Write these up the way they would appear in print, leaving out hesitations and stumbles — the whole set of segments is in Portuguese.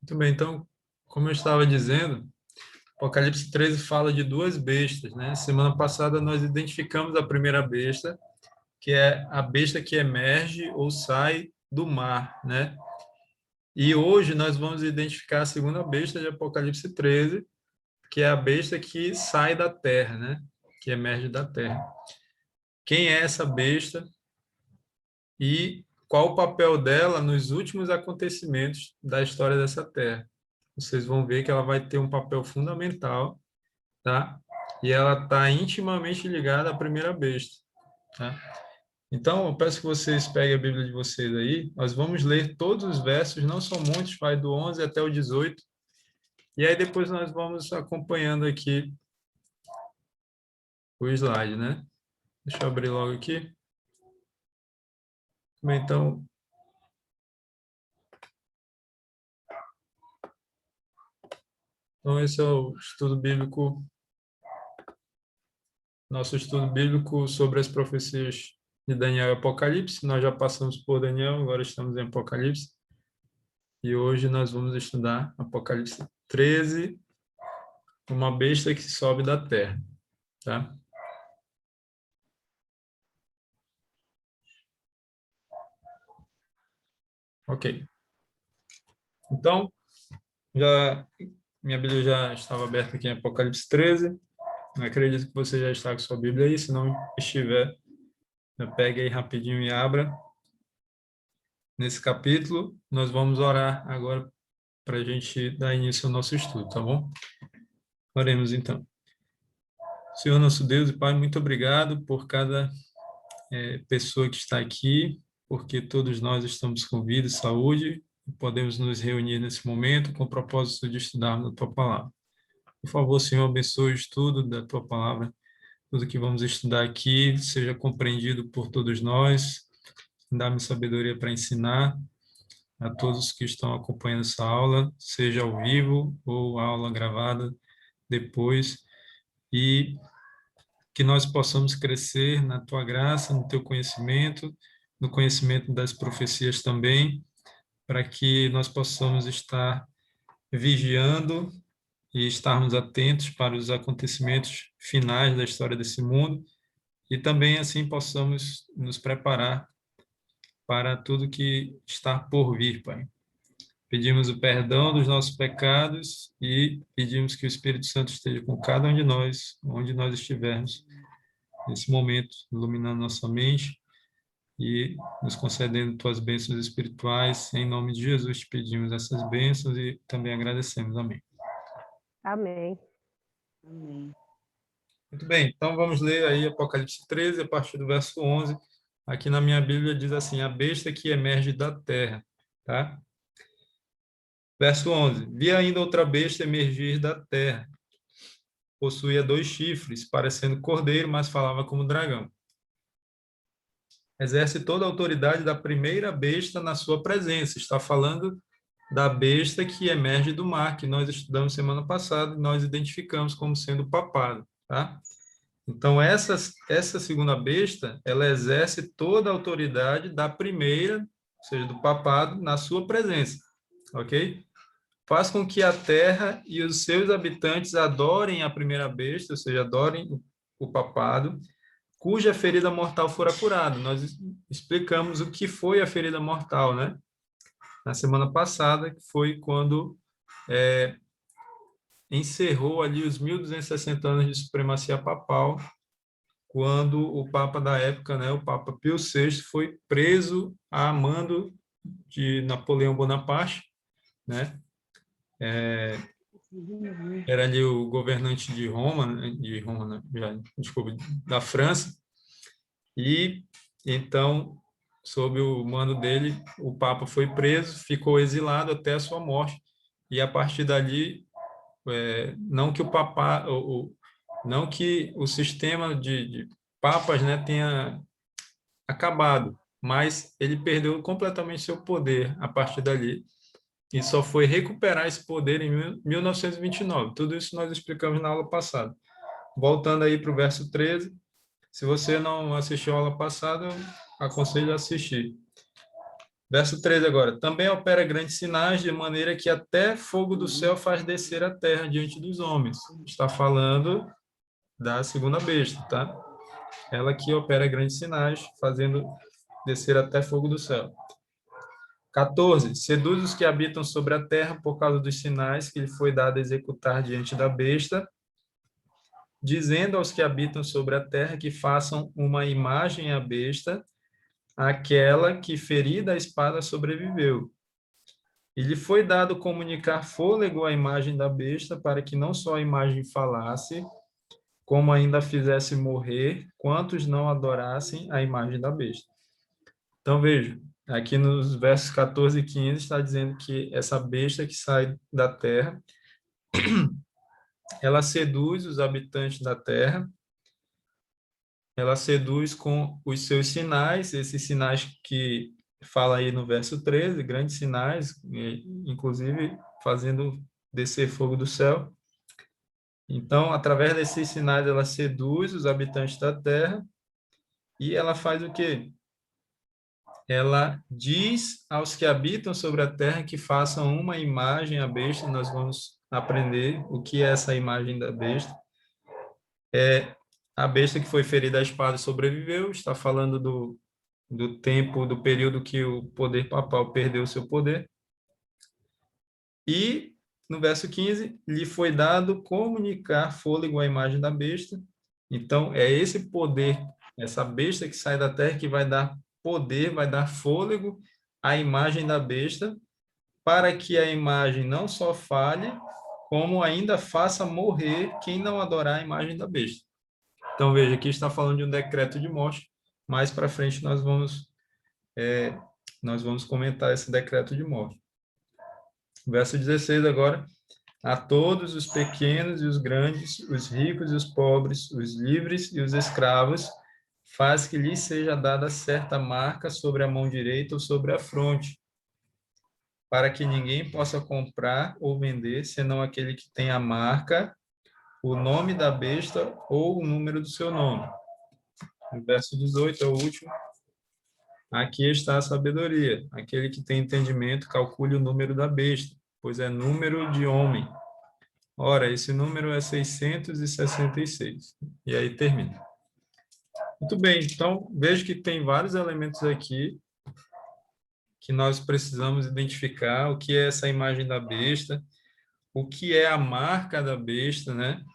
Muito bem, então, como eu estava dizendo, Apocalipse 13 fala de duas bestas, né? Semana passada nós identificamos a primeira besta, que é a besta que emerge ou sai do mar, né? E hoje nós vamos identificar a segunda besta de Apocalipse 13, que é a besta que sai da terra, né? Que emerge da terra. Quem é essa besta e qual o papel dela nos últimos acontecimentos da história dessa terra? Vocês vão ver que ela vai ter um papel fundamental, tá? E ela está intimamente ligada à primeira besta, tá? Então, eu peço que vocês peguem a Bíblia de vocês aí. Nós vamos ler todos os versos, não são muitos, vai do 11 até o 18. E aí depois nós vamos acompanhando aqui o slide, né? Deixa eu abrir logo aqui. Então, esse é o estudo bíblico, nosso estudo bíblico sobre as profecias de Daniel e Apocalipse. Nós já passamos por Daniel, agora estamos em Apocalipse. E hoje nós vamos estudar Apocalipse 13, uma besta que sobe da terra, tá? Ok. Então, minha Bíblia já estava aberta aqui em Apocalipse 13. Eu acredito que você já está com sua Bíblia aí. Se não estiver, pegue aí rapidinho e abra. Nesse capítulo, nós vamos orar agora para a gente dar início ao nosso estudo, tá bom? Oremos então. Senhor nosso Deus e Pai, muito obrigado por cada pessoa que está aqui, porque todos nós estamos com vida e saúde e podemos nos reunir nesse momento com o propósito de estudarmos a Tua Palavra. Por favor, Senhor, abençoe o estudo da Tua Palavra, tudo que vamos estudar aqui seja compreendido por todos nós, dá-me sabedoria para ensinar a todos que estão acompanhando essa aula, seja ao vivo ou a aula gravada depois, e que nós possamos crescer na Tua graça, no Teu conhecimento, no conhecimento das profecias também, para que nós possamos estar vigiando e estarmos atentos para os acontecimentos finais da história desse mundo e também assim possamos nos preparar para tudo que está por vir, Pai. Pedimos o perdão dos nossos pecados e pedimos que o Espírito Santo esteja com cada um de nós, onde nós estivermos, nesse momento, iluminando nossa mente e nos concedendo tuas bênçãos espirituais. Em nome de Jesus, te pedimos essas bênçãos e também agradecemos. Amém. Amém. Amém. Muito bem, então vamos ler aí Apocalipse 13, a partir do verso 11. Aqui na minha Bíblia diz assim, a besta que emerge da terra, tá? Verso 11, vi ainda outra besta emergir da terra. Possuía 2 chifres, parecendo cordeiro, mas falava como dragão. Exerce toda a autoridade da primeira besta na sua presença. Está falando da besta que emerge do mar, que nós estudamos semana passada, e nós identificamos como sendo o papado, tá? Então, essa segunda besta, ela exerce toda a autoridade da primeira, ou seja, do papado, na sua presença, ok? Faz com que a terra e os seus habitantes adorem a primeira besta, ou seja, adorem o papado, cuja ferida mortal fora curada. Nós explicamos o que foi a ferida mortal, né? Na semana passada, que foi quando encerrou ali os 1260 anos de supremacia papal, quando o Papa da época, né, o Papa Pio VI, foi preso a mando de Napoleão Bonaparte, né? Era ali o governante de Roma, desculpa, da França, e então, sob o mando dele, o Papa foi preso, ficou exilado até a sua morte, e a partir dali, não que não que o sistema de papas, né, tenha acabado, mas ele perdeu completamente seu poder a partir dali e só foi recuperar esse poder em 1929. Tudo isso nós explicamos na aula passada. Voltando aí para o verso 13, se você não assistiu a aula passada, eu aconselho a assistir. Verso 13 agora. Também opera grandes sinais, de maneira que até fogo do céu faz descer a terra diante dos homens. Está falando da segunda besta, tá? Ela que opera grandes sinais, fazendo descer até fogo do céu. 14. Seduz os que habitam sobre a terra por causa dos sinais que lhe foi dado a executar diante da besta, dizendo aos que habitam sobre a terra que façam uma imagem à besta, aquela que ferida a espada sobreviveu. E lhe foi dado comunicar fôlego à imagem da besta, para que não só a imagem falasse, como ainda fizesse morrer quantos não adorassem a imagem da besta. Então, veja, aqui nos versos 14 e 15 está dizendo que essa besta que sai da terra, ela seduz os habitantes da terra, ela seduz com os seus sinais, esses sinais que fala aí no verso 13, grandes sinais, inclusive fazendo descer fogo do céu. Então, através desses sinais, ela seduz os habitantes da terra e ela faz o quê? Ela diz aos que habitam sobre a terra que façam uma imagem à besta. Nós vamos aprender o que é essa imagem da besta. É a besta que foi ferida à espada e sobreviveu. Está falando do tempo, do período que o poder papal perdeu o seu poder. E, no verso 15, lhe foi dado comunicar fôlego à imagem da besta. Então, é esse poder, essa besta que sai da terra, que vai dar poder, vai dar fôlego à imagem da besta, para que a imagem não só falhe, como ainda faça morrer quem não adorar a imagem da besta. Então, veja, aqui está falando de um decreto de morte. Mais para frente nós vamos comentar esse decreto de morte. Verso 16 agora. A todos os pequenos e os grandes, os ricos e os pobres, os livres e os escravos, faz que lhes seja dada certa marca sobre a mão direita ou sobre a fronte, para que ninguém possa comprar ou vender, senão aquele que tem a marca, o nome da besta ou o número do seu nome. No verso 18 é o último. Aqui está a sabedoria. Aquele que tem entendimento, calcule o número da besta, pois é número de homem. Ora, esse número é 666. E aí termina. Muito bem, então vejo que tem vários elementos aqui que nós precisamos identificar. O que é essa imagem da besta? O que é a marca da besta, né?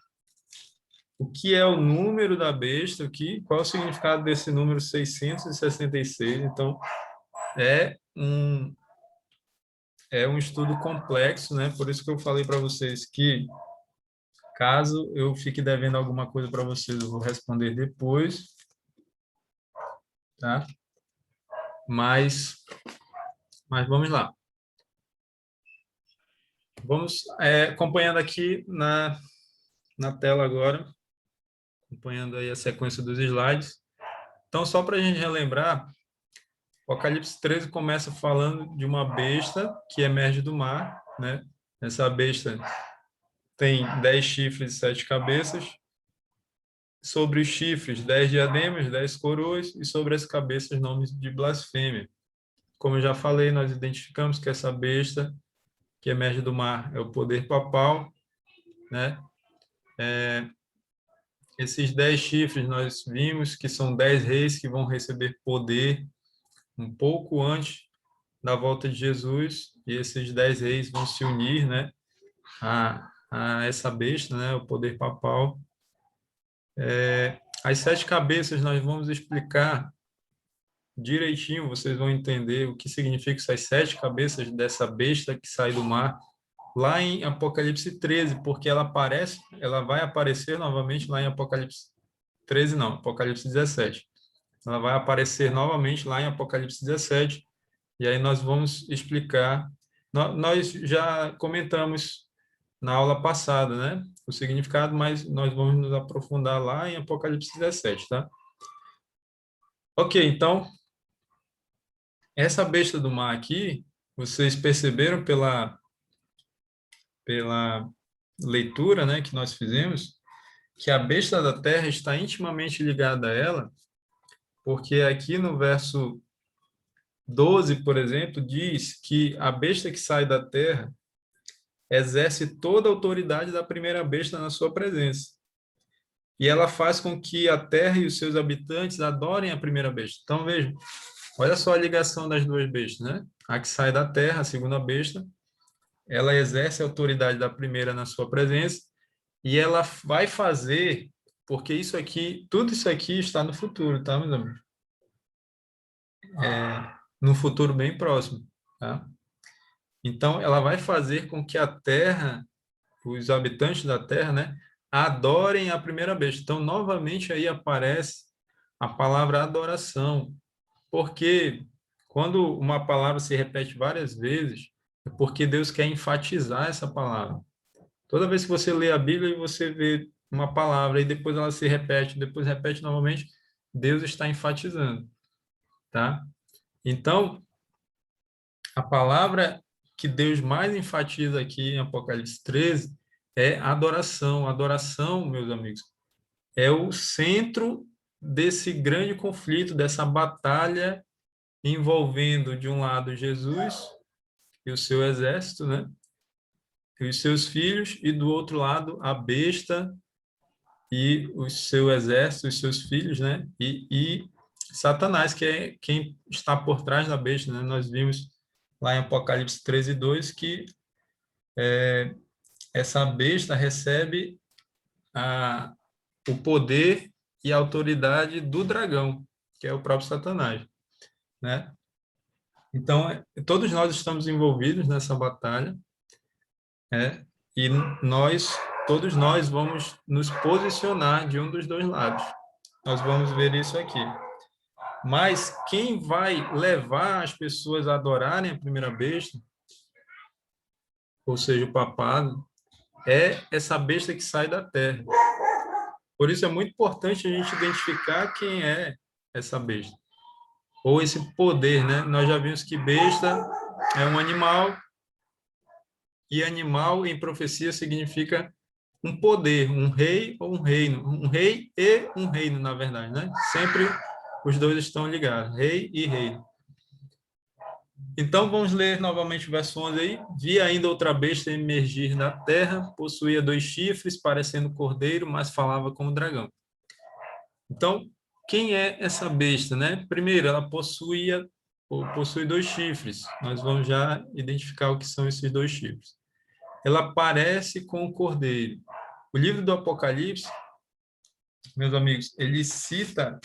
O que é o número da besta? Qual é o significado desse número 666? Então, é um, é um estudo complexo, né? Por isso que eu falei para vocês que, caso eu fique devendo alguma coisa para vocês, eu vou responder depois, tá? Mas vamos lá. Vamos acompanhando aqui na tela agora, acompanhando aí a sequência dos slides. Então, só para a gente relembrar, o Apocalipse 13 começa falando de uma besta que emerge do mar, né? Essa besta tem 10 chifres e 7 cabeças. Sobre os chifres, 10 diademas, 10 coroas, e sobre as cabeças, nomes de blasfêmia. Como eu já falei, nós identificamos que essa besta que emerge do mar é o poder papal, né? Esses 10 chifres nós vimos que são 10 reis que vão receber poder um pouco antes da volta de Jesus, e esses 10 reis vão se unir, né, a essa besta, né, o poder papal. As 7 cabeças nós vamos explicar direitinho, vocês vão entender o que significa essas 7 cabeças dessa besta que sai do mar, lá em Apocalipse 13, porque ela vai aparecer novamente lá em Apocalipse 13, não, Apocalipse 17. Ela vai aparecer novamente lá em Apocalipse 17, e aí nós vamos explicar. Nós já comentamos na aula passada, né, o significado, mas nós vamos nos aprofundar lá em Apocalipse 17, tá? Ok, então, essa besta do mar aqui, vocês perceberam pela leitura, né, que nós fizemos, que a besta da terra está intimamente ligada a ela, porque aqui no verso 12, por exemplo, diz que a besta que sai da terra exerce toda a autoridade da primeira besta na sua presença. E ela faz com que a terra e os seus habitantes adorem a primeira besta. Então, veja, olha só a ligação das duas bestas, né? A que sai da terra, a segunda besta, ela exerce a autoridade da primeira na sua presença e ela vai fazer, porque isso aqui, tudo isso aqui está no futuro, tá, meus amigos? No futuro bem próximo, tá? Então, ela vai fazer com que a terra, os habitantes da terra, né, adorem a primeira besta. Então, novamente aí aparece a palavra adoração, porque quando uma palavra se repete várias vezes, é porque Deus quer enfatizar essa palavra. Toda vez que você lê a Bíblia e você vê uma palavra e depois ela se repete, depois repete novamente, Deus está enfatizando, tá? Então, a palavra que Deus mais enfatiza aqui em Apocalipse 13 é adoração. Adoração, meus amigos, é o centro desse grande conflito, dessa batalha envolvendo, de um lado, Jesus e o seu exército, né? E os seus filhos, e do outro lado, a besta e o seu exército, os seus filhos, né? E Satanás, que é quem está por trás da besta, né? Nós vimos lá em Apocalipse 13:2 que essa besta recebe o poder e a autoridade do dragão, que é o próprio Satanás, né? Então, todos nós estamos envolvidos nessa batalha, né? E todos nós vamos nos posicionar de um dos dois lados. Nós vamos ver isso aqui. Mas quem vai levar as pessoas a adorarem a primeira besta, ou seja, o papado, é essa besta que sai da terra. Por isso é muito importante a gente identificar quem é essa besta, ou esse poder, né? Nós já vimos que besta é um animal, e animal em profecia significa um poder, um rei ou um reino, um rei e um reino, na verdade, né? Sempre os dois estão ligados, rei e reino. Então, vamos ler novamente o verso 11 aí. Vi ainda outra besta emergir da terra, possuía 2 chifres, parecendo cordeiro, mas falava como dragão. Então, quem é essa besta, né? Primeiro, ela possui 2 chifres. Nós vamos já identificar o que são esses 2 chifres. Ela parece com o cordeiro. O livro do Apocalipse, meus amigos, ele cita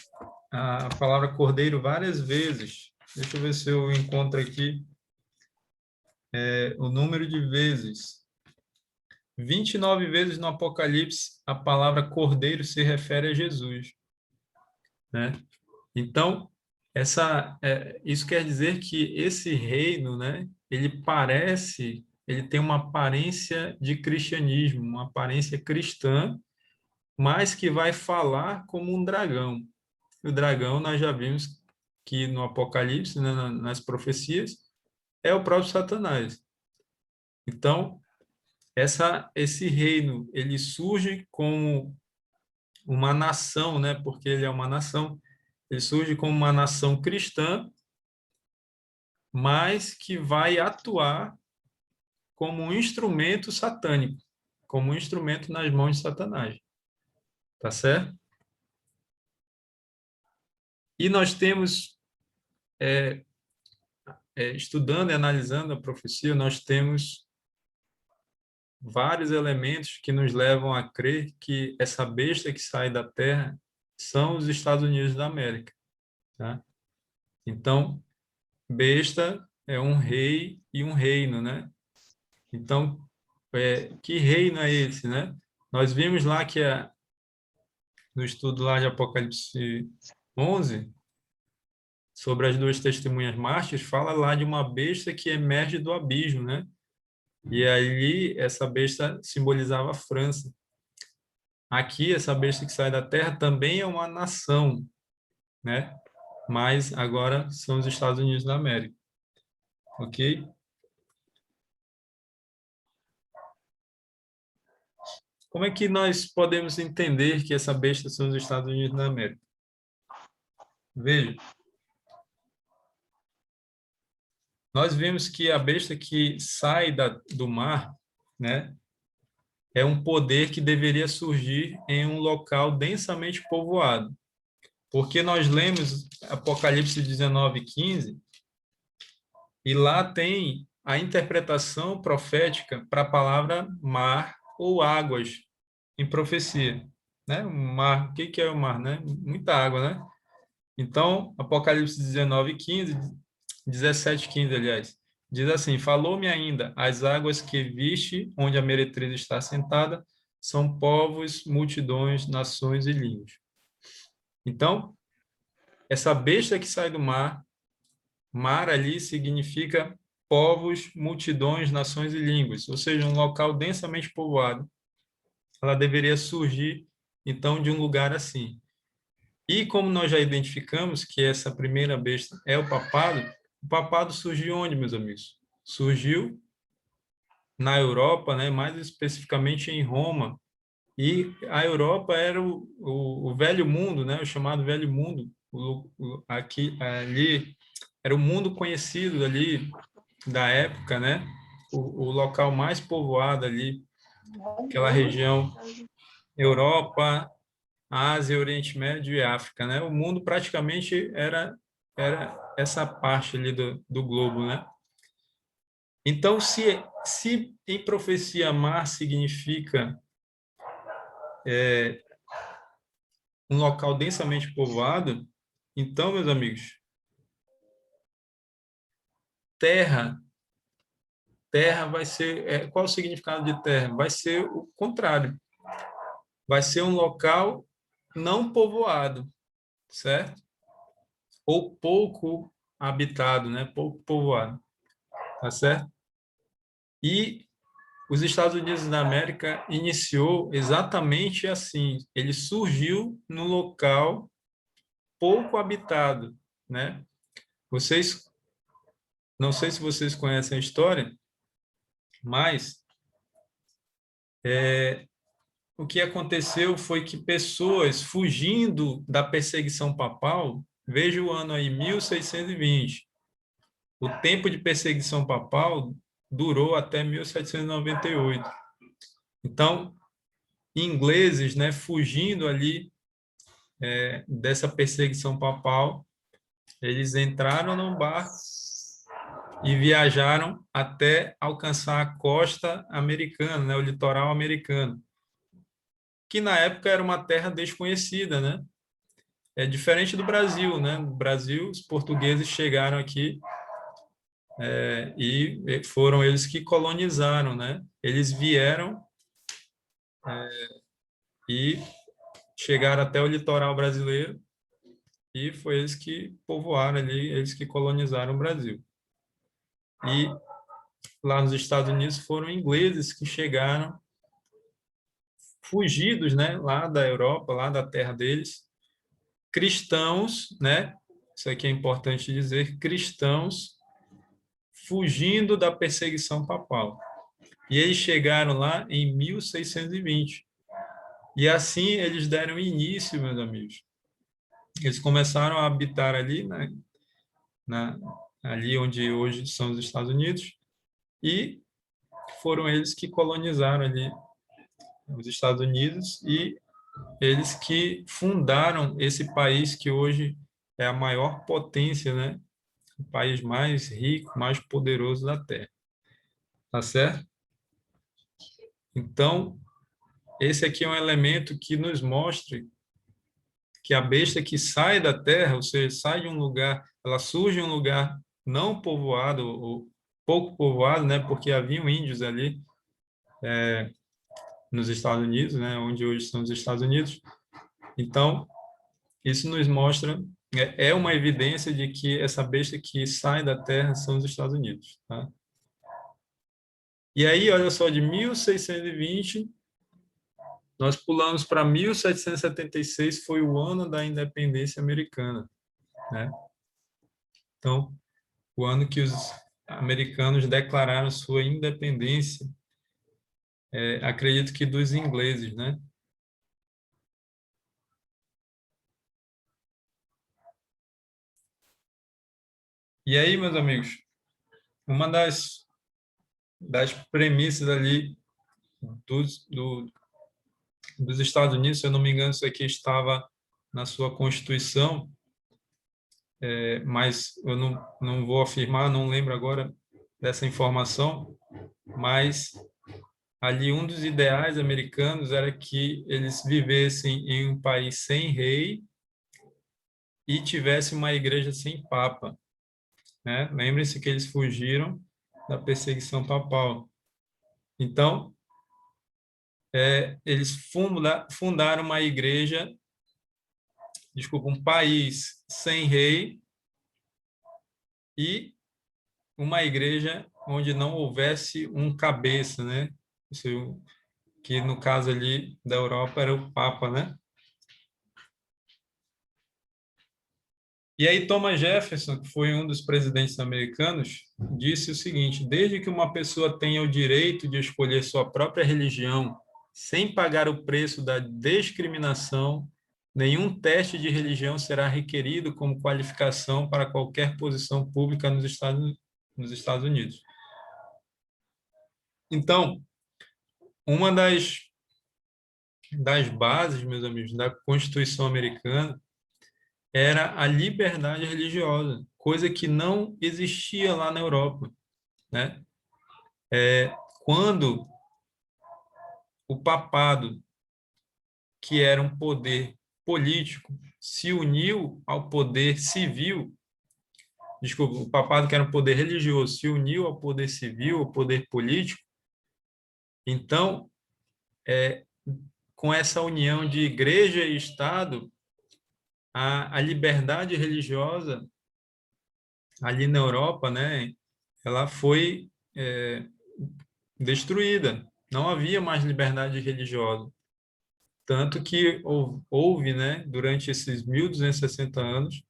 a palavra cordeiro várias vezes. Deixa eu ver se eu encontro aqui o número de vezes. 29 vezes no Apocalipse a palavra cordeiro se refere a Jesus, né? Então, isso quer dizer que esse reino, né, ele tem uma aparência de cristianismo, uma aparência cristã, mas que vai falar como um dragão. O dragão, nós já vimos que no Apocalipse, né, nas profecias, é o próprio Satanás. Então, esse reino, ele surge como uma nação, né, porque ele é uma nação, ele surge como uma nação cristã, mas que vai atuar como um instrumento satânico, como um instrumento nas mãos de Satanás. Tá certo? E nós temos, estudando e analisando a profecia, nós temos vários elementos que nos levam a crer que essa besta que sai da terra são os Estados Unidos da América, tá? Então, besta é um rei e um reino, né? Então, que reino é esse, né? Nós vimos lá que no estudo lá de Apocalipse 11, sobre as 2 testemunhas mártires, fala lá de uma besta que emerge do abismo, né? E ali essa besta simbolizava a França. Aqui, essa besta que sai da terra também é uma nação, né? Mas agora são os Estados Unidos da América. Ok? Como é que nós podemos entender que essa besta são os Estados Unidos da América? Veja, nós vimos que a besta que sai do mar, né, é um poder que deveria surgir em um local densamente povoado. Porque nós lemos Apocalipse 19:15, e lá tem a interpretação profética para a palavra mar ou águas em profecia, né? O mar, o que que é o mar, né? Muita água, né? Então, Apocalipse 19:15, 17:15, aliás, diz assim: Falou-me ainda, as águas que viste, onde a meretriz está sentada, são povos, multidões, nações e línguas. Então, essa besta que sai do mar, mar ali significa povos, multidões, nações e línguas, ou seja, um local densamente povoado. Ela deveria surgir, então, de um lugar assim. E como nós já identificamos que essa primeira besta é o papado surgiu onde, meus amigos? Surgiu na Europa, né? Mais especificamente em Roma. E a Europa era o velho mundo, né? O chamado velho mundo. Aqui, ali, era o mundo conhecido ali da época, né? O local mais povoado ali, aquela região Europa, Ásia, Oriente Médio e África, né? O mundo praticamente era essa parte ali do globo, né? Então, se em profecia mar significa um local densamente povoado, então, meus amigos, terra, terra vai ser, qual o significado de terra? Vai ser o contrário. Vai ser um local não povoado, certo? Ou pouco habitado, né? Pouco povoado, tá certo? E os Estados Unidos da América iniciou exatamente assim. Ele surgiu num local pouco habitado, né? Vocês, não sei se vocês conhecem a história, mas o que aconteceu foi que pessoas fugindo da perseguição papal, veja o ano aí, 1620. O tempo de perseguição papal durou até 1798. Então, ingleses, né, fugindo ali dessa perseguição papal, eles entraram num barco e viajaram até alcançar a costa americana, né, o litoral americano, que na época era uma terra desconhecida, né? É diferente do Brasil, né? No Brasil, os portugueses chegaram aqui e foram eles que colonizaram, né? Eles vieram e chegaram até o litoral brasileiro e foi eles que povoaram ali, eles que colonizaram o Brasil. E lá nos Estados Unidos foram ingleses que chegaram fugidos, né, lá da Europa, lá da terra deles, cristãos, né? Isso aqui é importante dizer, cristãos fugindo da perseguição papal. E eles chegaram lá em 1620. E assim eles deram início, meus amigos. Eles começaram a habitar ali, né, na, ali onde hoje são os Estados Unidos, e foram eles que colonizaram ali os Estados Unidos e eles que fundaram esse país que hoje é a maior potência, né? O país mais rico, mais poderoso da Terra. Tá certo? Então, esse aqui é um elemento que nos mostra que a besta que sai da terra, ou seja, sai de um lugar, ela surge em um lugar não povoado, ou pouco povoado, né? Porque haviam índios ali nos Estados Unidos, né? Onde hoje são os Estados Unidos. Então, isso nos mostra, é uma evidência de que essa besta que sai da terra são os Estados Unidos, tá? E aí, olha só, de 1620 nós pulamos para 1776, foi o ano da independência americana, né? Então, o ano que os americanos declararam sua independência, acredito que dos ingleses, né? E aí, meus amigos, uma das premissas ali dos Estados Unidos, se eu não me engano, isso aqui estava na sua Constituição, mas eu não vou afirmar, não lembro agora dessa informação, mas ali um dos ideais americanos era que eles vivessem em um país sem rei e tivesse uma igreja sem papa, né? Lembrem-se que eles fugiram da perseguição papal. Então, eles fundaram uma igreja, desculpa, um país sem rei e uma igreja onde não houvesse um cabeça, né? Isso, que no caso ali da Europa era o Papa, né? E aí Thomas Jefferson, que foi um dos presidentes americanos, disse o seguinte: desde que uma pessoa tenha o direito de escolher sua própria religião, sem pagar o preço da discriminação, nenhum teste de religião será requerido como qualificação para qualquer posição pública nos Estados Unidos. Então, uma das bases, meus amigos, da Constituição americana era a liberdade religiosa, coisa que não existia lá na Europa, né? Quando o papado, que era um poder político, se uniu ao poder civil, desculpa, o papado, que era um poder religioso, se uniu ao poder civil, ao poder político, então, com essa união de igreja e Estado, a liberdade religiosa ali na Europa, né, ela foi destruída. Não havia mais liberdade religiosa. Tanto que houve, né, durante esses 1260 anos,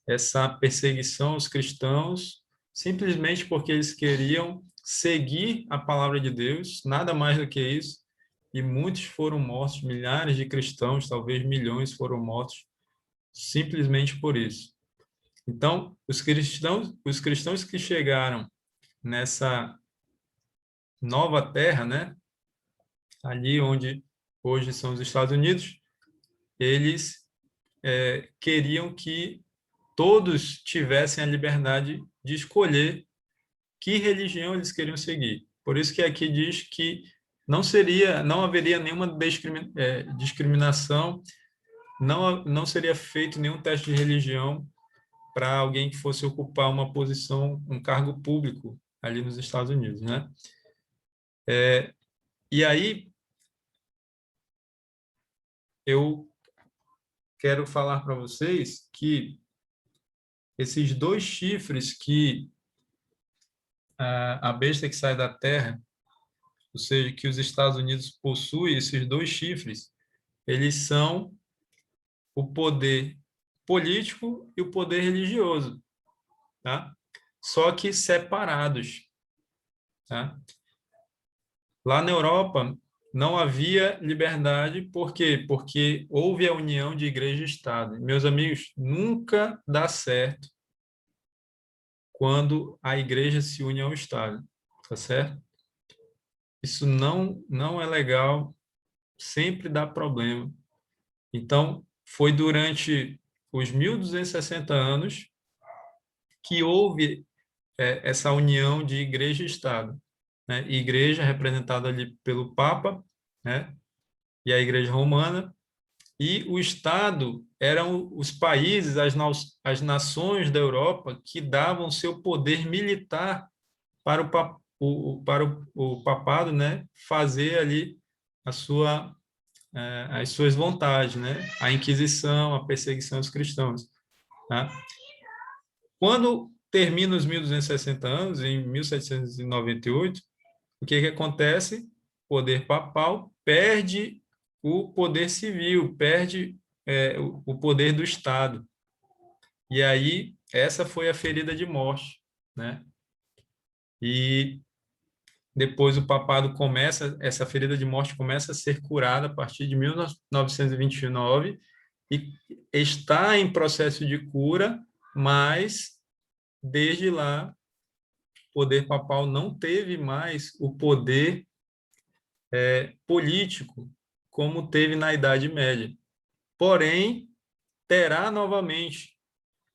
essa perseguição aos cristãos, simplesmente porque eles queriam seguir a palavra de Deus, nada mais do que isso, e muitos foram mortos, milhares de cristãos, talvez milhões foram mortos, simplesmente por isso. Então, os cristãos que chegaram nessa nova terra, né, ali onde hoje são os Estados Unidos, eles queriam que todos tivessem a liberdade de escolher que religião eles queriam seguir. Por isso que aqui diz que não haveria nenhuma discriminação, não seria feito nenhum teste de religião para alguém que fosse ocupar uma posição, um cargo público ali nos Estados Unidos, né? E aí eu quero falar para vocês que esses dois chifres que a besta que sai da terra, ou seja, que os Estados Unidos possuem, esses dois chifres, eles são o poder político e o poder religioso, tá? Só que separados, tá? Lá na Europa não havia liberdade, por quê? Porque houve a união de igreja e Estado. Meus amigos, nunca dá certo quando a igreja se une ao Estado, tá certo? Isso não é legal, sempre dá problema. Então, foi durante os 1260 anos que houve essa união de igreja e Estado, né? Igreja representada ali pelo Papa, né? E a Igreja Romana, e o Estado eram os países, as nações da Europa que davam seu poder militar para para o papado, né, fazer ali a as suas vontades, né, a Inquisição, a perseguição aos cristãos. Tá? Quando termina os 1260 anos, em 1798, o que acontece? O poder papal perde o poder civil, perde o poder do Estado. E aí, essa foi a ferida de morte, né? E depois o papado essa ferida de morte começa a ser curada a partir de 1929 e está em processo de cura, mas desde lá poder papal não teve mais o poder político como teve na Idade Média. Porém, terá novamente,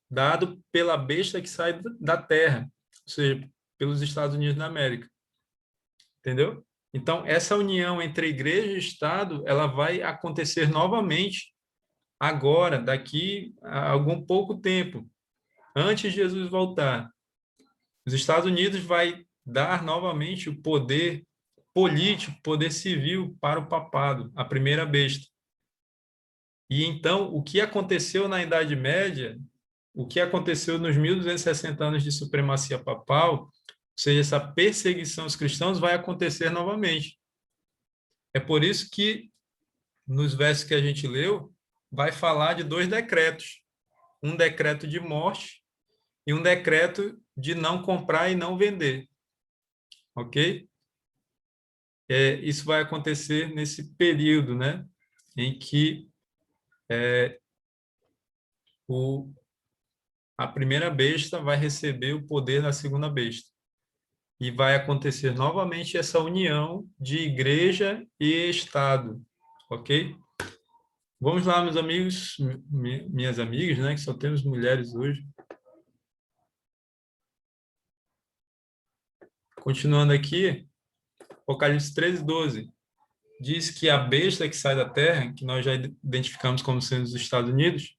dado pela besta que sai da terra, ou seja, pelos Estados Unidos da América. Entendeu? Então, essa união entre igreja e Estado, ela vai acontecer novamente agora, daqui a algum pouco tempo, antes de Jesus voltar. Os Estados Unidos vai dar novamente o poder político, poder civil para o papado, a primeira besta. E então, o que aconteceu na Idade Média, o que aconteceu nos 1260 anos de supremacia papal, ou seja, essa perseguição aos cristãos vai acontecer novamente. É por isso que, nos versos que a gente leu, vai falar de dois decretos. Um decreto de morte e um decreto de não comprar e não vender. Ok? Isso vai acontecer nesse período, né, em que a primeira besta vai receber o poder da segunda besta. E vai acontecer novamente essa união de igreja e Estado. Ok? Vamos lá, meus amigos, minhas amigas, né, que só temos mulheres hoje. Continuando aqui, Apocalipse 13:12 diz que a besta que sai da terra, que nós já identificamos como sendo os Estados Unidos,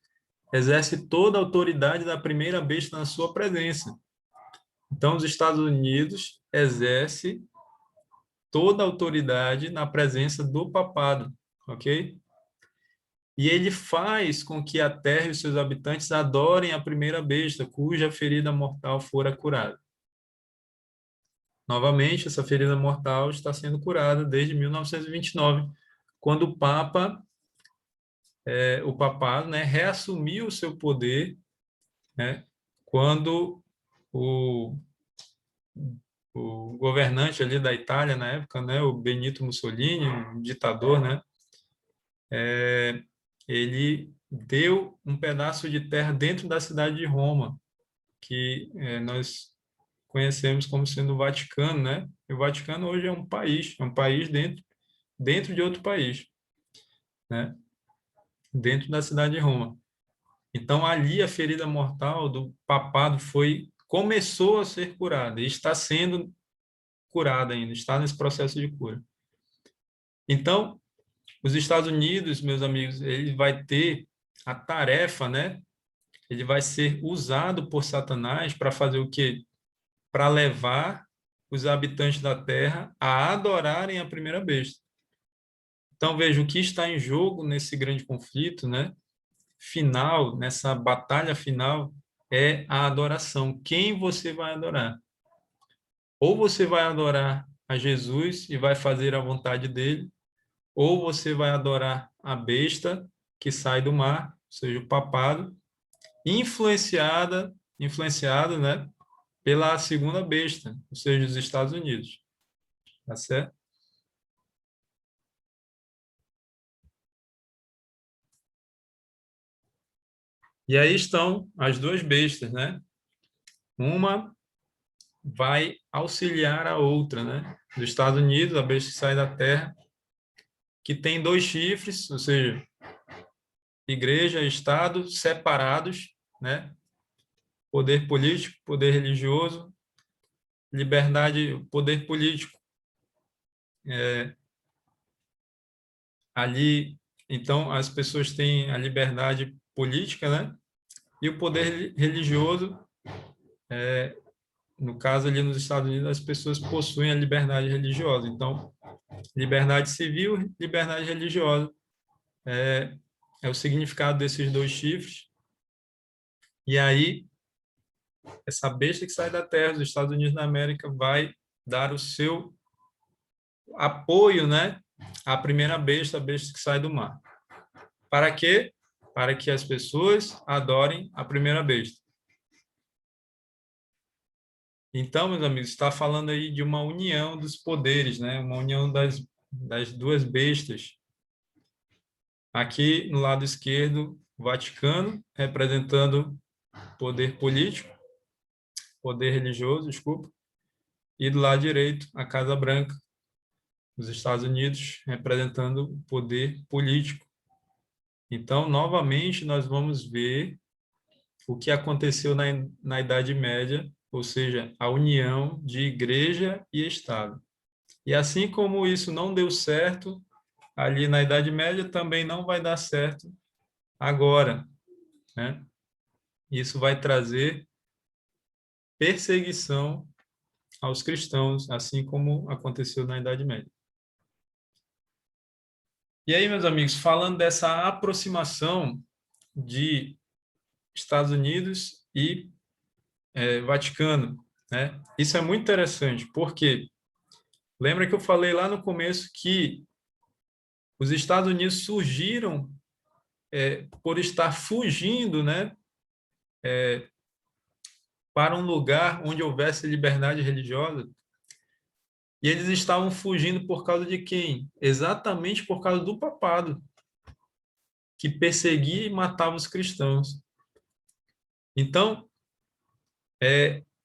exerce toda a autoridade da primeira besta na sua presença. Então, os Estados Unidos exerce toda a autoridade na presença do papado, ok? E ele faz com que a terra e os seus habitantes adorem a primeira besta, cuja ferida mortal fora curada. Novamente, essa ferida mortal está sendo curada desde 1929, quando o papado, né, reassumiu o seu poder, né, quando o, o governante ali da Itália na época, né, o Benito Mussolini, um ditador, né, ele deu um pedaço de terra dentro da cidade de Roma, que nós conhecemos como sendo o Vaticano, né? E o Vaticano hoje é um país dentro de outro país, né? Dentro da cidade de Roma. Então ali a ferida mortal do papado começou a ser curada e está sendo curada ainda, está nesse processo de cura. Então, os Estados Unidos, meus amigos, ele vai ter a tarefa, né? Ele vai ser usado por Satanás para fazer o quê? Para levar os habitantes da Terra a adorarem a primeira besta. Então, veja, o que está em jogo nesse grande conflito, né? Final, nessa batalha final, é a adoração. Quem você vai adorar? Ou você vai adorar a Jesus e vai fazer a vontade dele, ou você vai adorar a besta que sai do mar, ou seja, o papado, influenciado, né, pela segunda besta, ou seja, os Estados Unidos. Tá certo? E aí estão as duas bestas, né? Uma vai auxiliar a outra, né? Dos Estados Unidos, a besta que sai da terra, que tem dois chifres, ou seja, igreja e Estado separados, né? Poder político, poder religioso, liberdade, poder político. Ali, então, as pessoas têm a liberdade política, né? E o poder religioso, no caso ali nos Estados Unidos, as pessoas possuem a liberdade religiosa. Então, liberdade civil, liberdade religiosa é o significado desses dois chifres. E aí, essa besta que sai da terra, dos Estados Unidos da América, vai dar o seu apoio, né, à primeira besta, a besta que sai do mar. Para quê? Para que as pessoas adorem a primeira besta. Então, meus amigos, está falando aí de uma união dos poderes, né? Uma união das duas bestas. Aqui, no lado esquerdo, o Vaticano, representando poder político, poder religioso, desculpa, e do lado direito, a Casa Branca, dos Estados Unidos, representando o poder político. Então, novamente, nós vamos ver o que aconteceu na Idade Média, ou seja, a união de igreja e Estado. E assim como isso não deu certo ali na Idade Média, também não vai dar certo agora, né? Isso vai trazer perseguição aos cristãos, assim como aconteceu na Idade Média. E aí, meus amigos, falando dessa aproximação de Estados Unidos e Vaticano, né? Isso é muito interessante, porque lembra que eu falei lá no começo que os Estados Unidos surgiram por estar fugindo, né, para um lugar onde houvesse liberdade religiosa, e eles estavam fugindo por causa de quem? Exatamente por causa do papado, que perseguia e matava os cristãos. Então,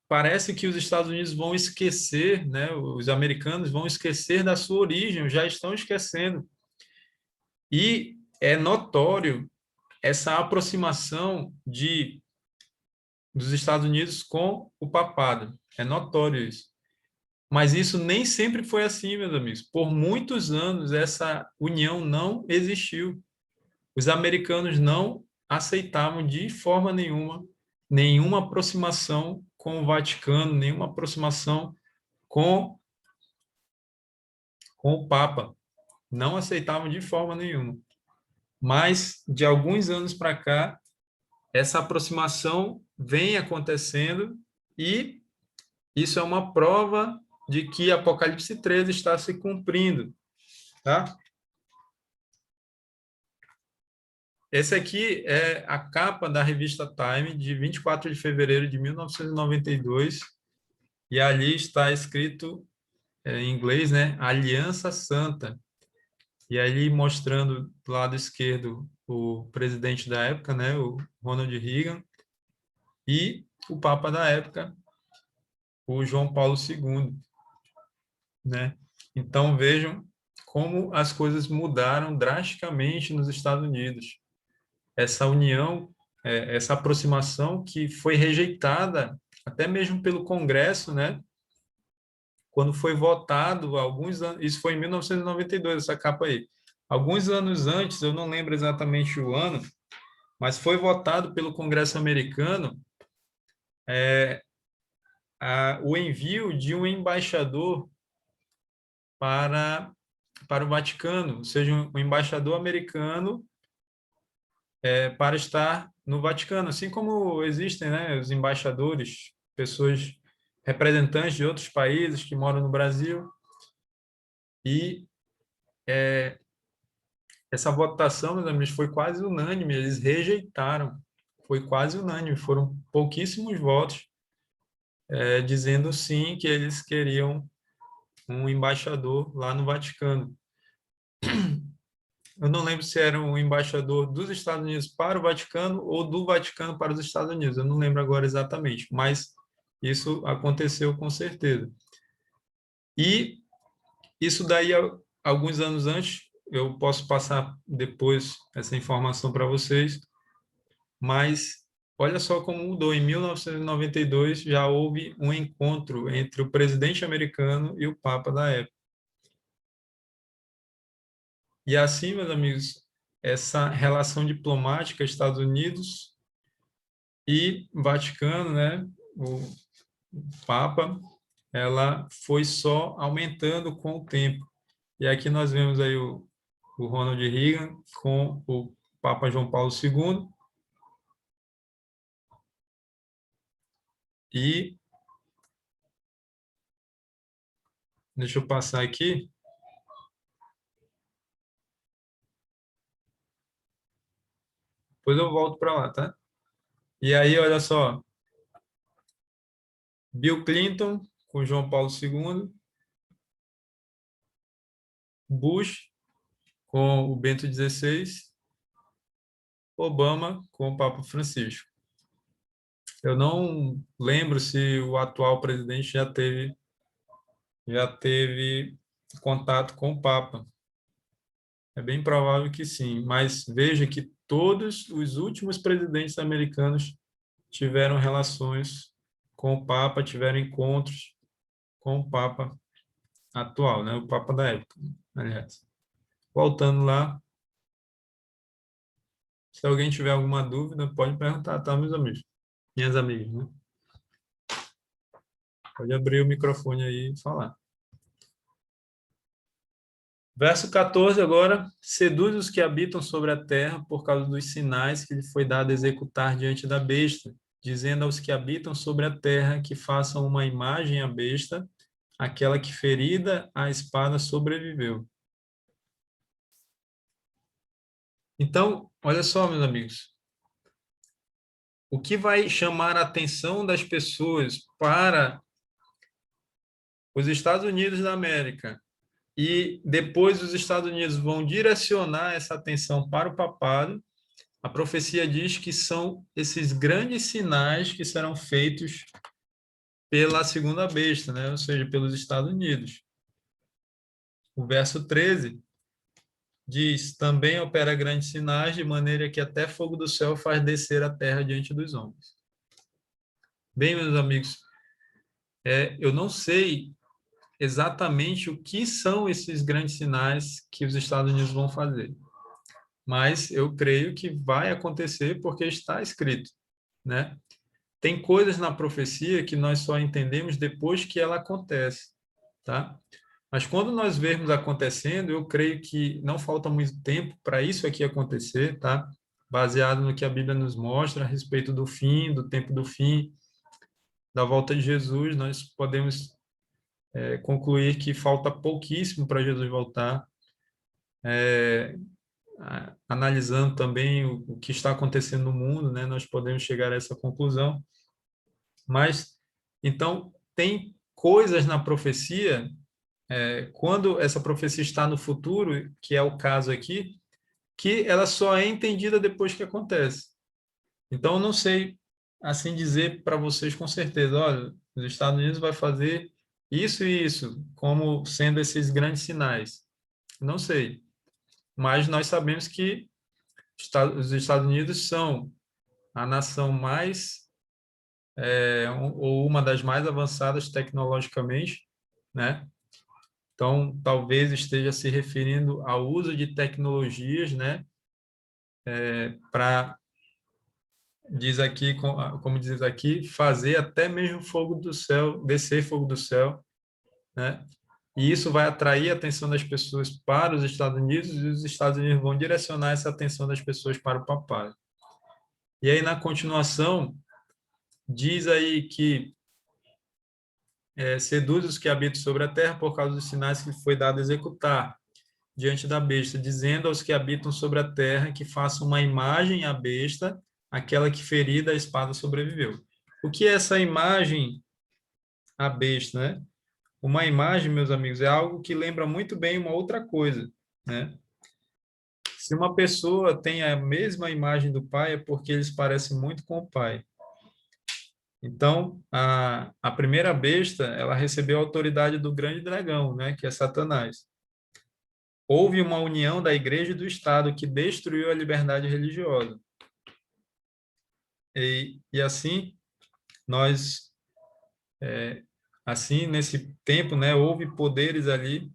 parece que os Estados Unidos vão esquecer, né, os americanos vão esquecer da sua origem, já estão esquecendo. E é notório essa aproximação dos Estados Unidos com o papado. É notório isso. Mas isso nem sempre foi assim, meus amigos. Por muitos anos, essa união não existiu. Os americanos não aceitavam de forma nenhuma aproximação com o Vaticano, nenhuma aproximação com o Papa. Não aceitavam de forma nenhuma. Mas, de alguns anos para cá, essa aproximação vem acontecendo e isso é uma prova de que Apocalipse 13 está se cumprindo, tá? Esse aqui é a capa da revista Time de 24 de fevereiro de 1992 e ali está escrito em inglês, né, Aliança Santa. E ali mostrando do lado esquerdo o presidente da época, né, o Ronald Reagan, e o Papa da época, o João Paulo II, né? Então vejam como as coisas mudaram drasticamente nos Estados Unidos. Essa união, essa aproximação que foi rejeitada até mesmo pelo Congresso, né? Quando foi votado alguns anos, isso foi em 1992, essa capa aí. Alguns anos antes, eu não lembro exatamente o ano, mas foi votado pelo Congresso americano o envio de um embaixador para o Vaticano, ou seja, um embaixador americano para estar no Vaticano, assim como existem, né, os embaixadores, pessoas representantes de outros países que moram no Brasil, e essa votação, meus amigos, foi quase unânime, eles rejeitaram, foi quase unânime, foram pouquíssimos votos dizendo sim que eles queriam um embaixador lá no Vaticano. Eu não lembro se era um embaixador dos Estados Unidos para o Vaticano ou do Vaticano para os Estados Unidos. Eu não lembro agora exatamente, mas isso aconteceu com certeza. E isso daí, alguns anos antes, eu posso passar depois essa informação para vocês, mas olha só como mudou. Em 1992 já houve um encontro entre o presidente americano e o Papa da época. E assim, meus amigos, essa relação diplomática Estados Unidos e Vaticano, né, o Papa, ela foi só aumentando com o tempo. E aqui nós vemos aí o Ronald Reagan com o Papa João Paulo II e deixa eu passar aqui, depois eu volto para lá, tá? E aí, olha só, Bill Clinton com João Paulo II, Bush com o Bento XVI, Obama com o Papa Francisco. Eu não lembro se o atual presidente já teve já teve contato com o Papa. É bem provável que sim, mas veja que todos os últimos presidentes americanos tiveram relações com o Papa, tiveram encontros com o Papa atual, né? O Papa da época, aliás. Voltando lá, se alguém tiver alguma dúvida, pode perguntar, tá, meus amigos? Minhas amigas, né? Pode abrir o microfone aí e falar. Verso 14 agora, seduz os que habitam sobre a terra por causa dos sinais que lhe foi dado executar diante da besta, dizendo aos que habitam sobre a terra que façam uma imagem à besta, aquela que ferida a espada sobreviveu. Então, olha só, meus amigos, o que vai chamar a atenção das pessoas para os Estados Unidos da América e depois os Estados Unidos vão direcionar essa atenção para o papado. A profecia diz que são esses grandes sinais que serão feitos pela segunda besta, né? Ou seja, pelos Estados Unidos. O verso 13 diz: também opera grandes sinais, de maneira que até fogo do céu faz descer a terra diante dos homens. Bem, meus amigos, eu não sei exatamente o que são esses grandes sinais que os Estados Unidos vão fazer, mas eu creio que vai acontecer porque está escrito, né? Tem coisas na profecia que nós só entendemos depois que ela acontece, tá? Mas quando nós vermos acontecendo, eu creio que não falta muito tempo para isso aqui acontecer, tá? Baseado no que a Bíblia nos mostra a respeito do fim, do tempo do fim, da volta de Jesus, nós podemos concluir que falta pouquíssimo para Jesus voltar. Analisando também o que está acontecendo no mundo, né? Nós podemos chegar a essa conclusão. Mas, então, tem coisas na profecia, quando essa profecia está no futuro, que é o caso aqui, que ela só é entendida depois que acontece. Então, eu não sei, assim, dizer para vocês com certeza, olha, os Estados Unidos vai fazer isso e isso, como sendo esses grandes sinais. Não sei. Mas nós sabemos que os Estados Unidos são a nação mais ou uma das mais avançadas tecnologicamente, né? Então, talvez esteja se referindo ao uso de tecnologias, né? Para, diz aqui, como diz aqui, fazer até mesmo fogo do céu, descer fogo do céu, né? E isso vai atrair a atenção das pessoas para os Estados Unidos e os Estados Unidos vão direcionar essa atenção das pessoas para o papai. E aí, na continuação, diz aí que seduz os que habitam sobre a terra por causa dos sinais que foi dado executar diante da besta, dizendo aos que habitam sobre a terra que façam uma imagem à besta, aquela que ferida a espada sobreviveu. O que é essa imagem à besta, né? Uma imagem, meus amigos, é algo que lembra muito bem uma outra coisa, né? Se uma pessoa tem a mesma imagem do pai, é porque eles parecem muito com o pai. Então, a primeira besta, ela recebeu a autoridade do grande dragão, né, que é Satanás. Houve uma união da igreja e do Estado que destruiu a liberdade religiosa. E assim, nós, assim, nesse tempo, né, houve poderes ali,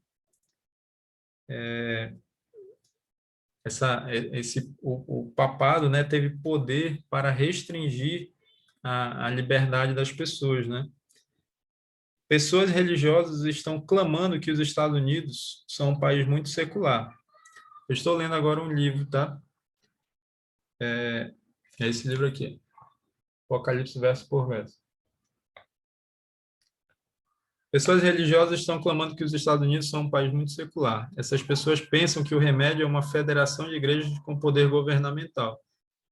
o papado, né, teve poder para restringir a liberdade das pessoas, né? Pessoas religiosas estão clamando que os Estados Unidos são um país muito secular. Eu estou lendo agora um livro, tá? É esse livro aqui, Apocalipse verso por verso. Pessoas religiosas estão clamando que os Estados Unidos são um país muito secular. Essas pessoas pensam que o remédio é uma federação de igrejas com poder governamental.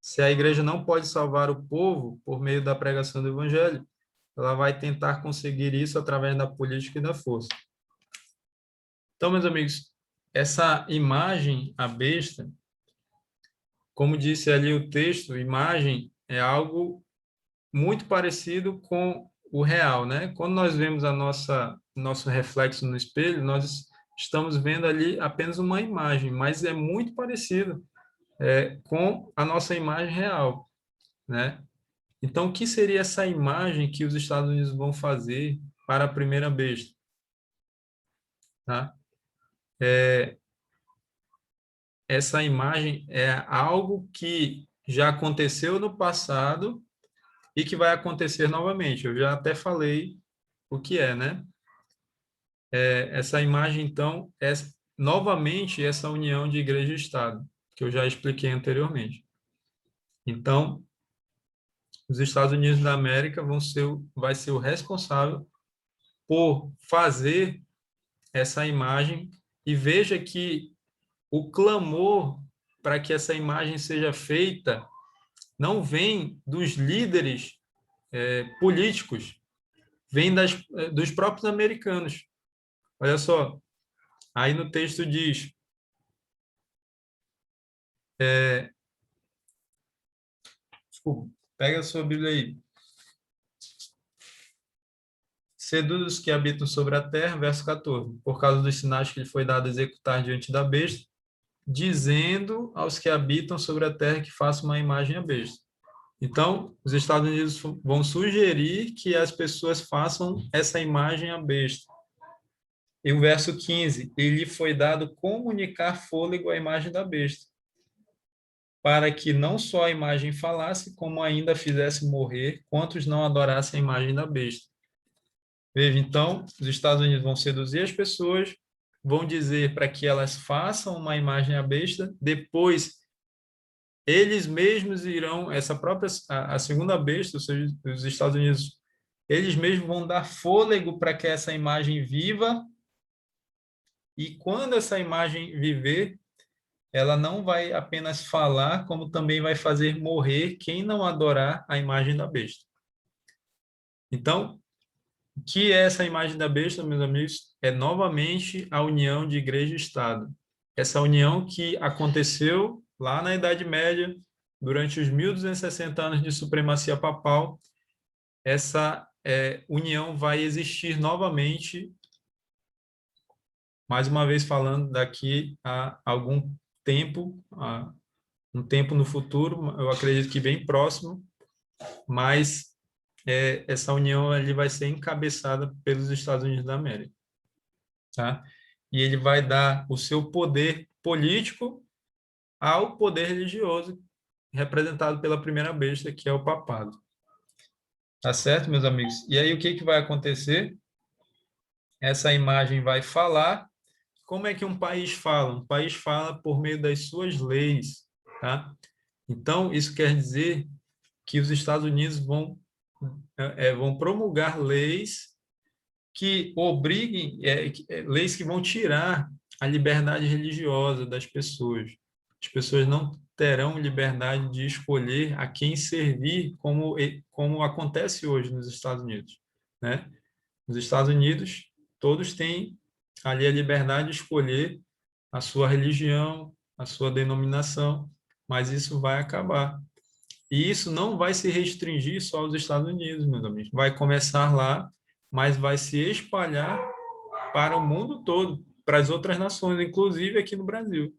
Se a igreja não pode salvar o povo por meio da pregação do evangelho, ela vai tentar conseguir isso através da política e da força. Então, meus amigos, essa imagem, a besta, como disse ali o texto, imagem é algo muito parecido com o real, né? Quando nós vemos a nosso reflexo no espelho, nós estamos vendo ali apenas uma imagem, mas é muito parecido com a nossa imagem real, né? Então, o que seria essa imagem que os Estados Unidos vão fazer para a primeira besta? Tá? Essa imagem é algo que já aconteceu no passado e que vai acontecer novamente. Eu já até falei o que é, né? Essa imagem, então, é novamente essa união de igreja e Estado, que eu já expliquei anteriormente. Então, os Estados Unidos da América vai ser o responsável por fazer essa imagem, e veja que o clamor para que essa imagem seja feita não vem dos líderes políticos, vem dos próprios americanos. Olha só, aí no texto diz, desculpa, pega a sua Bíblia aí. Seduz os que habitam sobre a terra, verso 14, por causa dos sinais que lhe foi dado executar diante da besta, dizendo aos que habitam sobre a terra que façam uma imagem à besta. Então, os Estados Unidos vão sugerir que as pessoas façam essa imagem à besta. E o verso 15, ele foi dado comunicar fôlego à imagem da besta, para que não só a imagem falasse, como ainda fizesse morrer quantos não adorassem a imagem da besta. Veja, então, os Estados Unidos vão seduzir as pessoas, vão dizer para que elas façam uma imagem à besta, depois eles mesmos irão, a segunda besta, ou seja, os Estados Unidos, eles mesmos vão dar fôlego para que essa imagem viva, e quando essa imagem viver, ela não vai apenas falar, como também vai fazer morrer quem não adorar a imagem da besta. Então, o que é essa imagem da besta, meus amigos? É novamente a união de igreja e Estado. Essa união que aconteceu lá na Idade Média, durante os 1260 anos de supremacia papal, essa união vai existir novamente, mais uma vez falando daqui a algum tempo, um tempo no futuro, eu acredito que bem próximo, mas essa união ali vai ser encabeçada pelos Estados Unidos da América, tá? E ele vai dar o seu poder político ao poder religioso, representado pela primeira besta, que é o papado. Tá certo, meus amigos? E aí, o que vai acontecer? Essa imagem vai falar. Como é que um país fala? Um país fala por meio das suas leis, tá? Então, isso quer dizer que os Estados Unidos vão promulgar leis que obriguem, leis que vão tirar a liberdade religiosa das pessoas. As pessoas não terão liberdade de escolher a quem servir, como acontece hoje nos Estados Unidos, né? Nos Estados Unidos, todos têm ali a liberdade de escolher a sua religião, a sua denominação, mas isso vai acabar. E isso não vai se restringir só aos Estados Unidos, meus amigos. Vai começar lá, mas vai se espalhar para o mundo todo, para as outras nações, inclusive aqui no Brasil,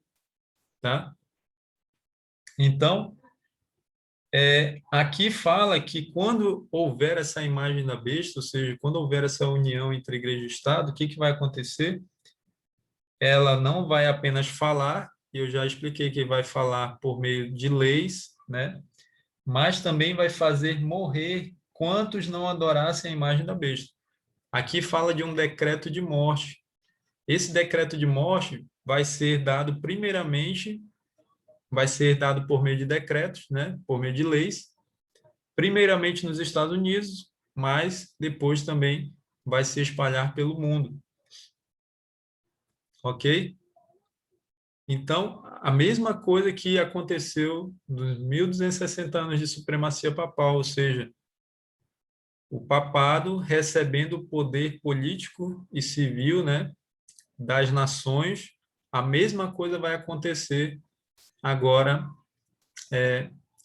tá? Então, aqui fala que quando houver essa imagem da besta, ou seja, quando houver essa união entre igreja e Estado, o que vai acontecer? Ela não vai apenas falar, e eu já expliquei que vai falar por meio de leis, né? Mas também vai fazer morrer quantos não adorassem a imagem da besta. Aqui fala de um decreto de morte. Esse decreto de morte vai ser dado primeiramente, vai ser dado por meio de decretos, né? Por meio de leis, primeiramente nos Estados Unidos, mas depois também vai se espalhar pelo mundo. Ok? Então, a mesma coisa que aconteceu nos 1260 anos de supremacia papal, ou seja, o papado recebendo o poder político e civil, né, das nações, a mesma coisa vai acontecer agora,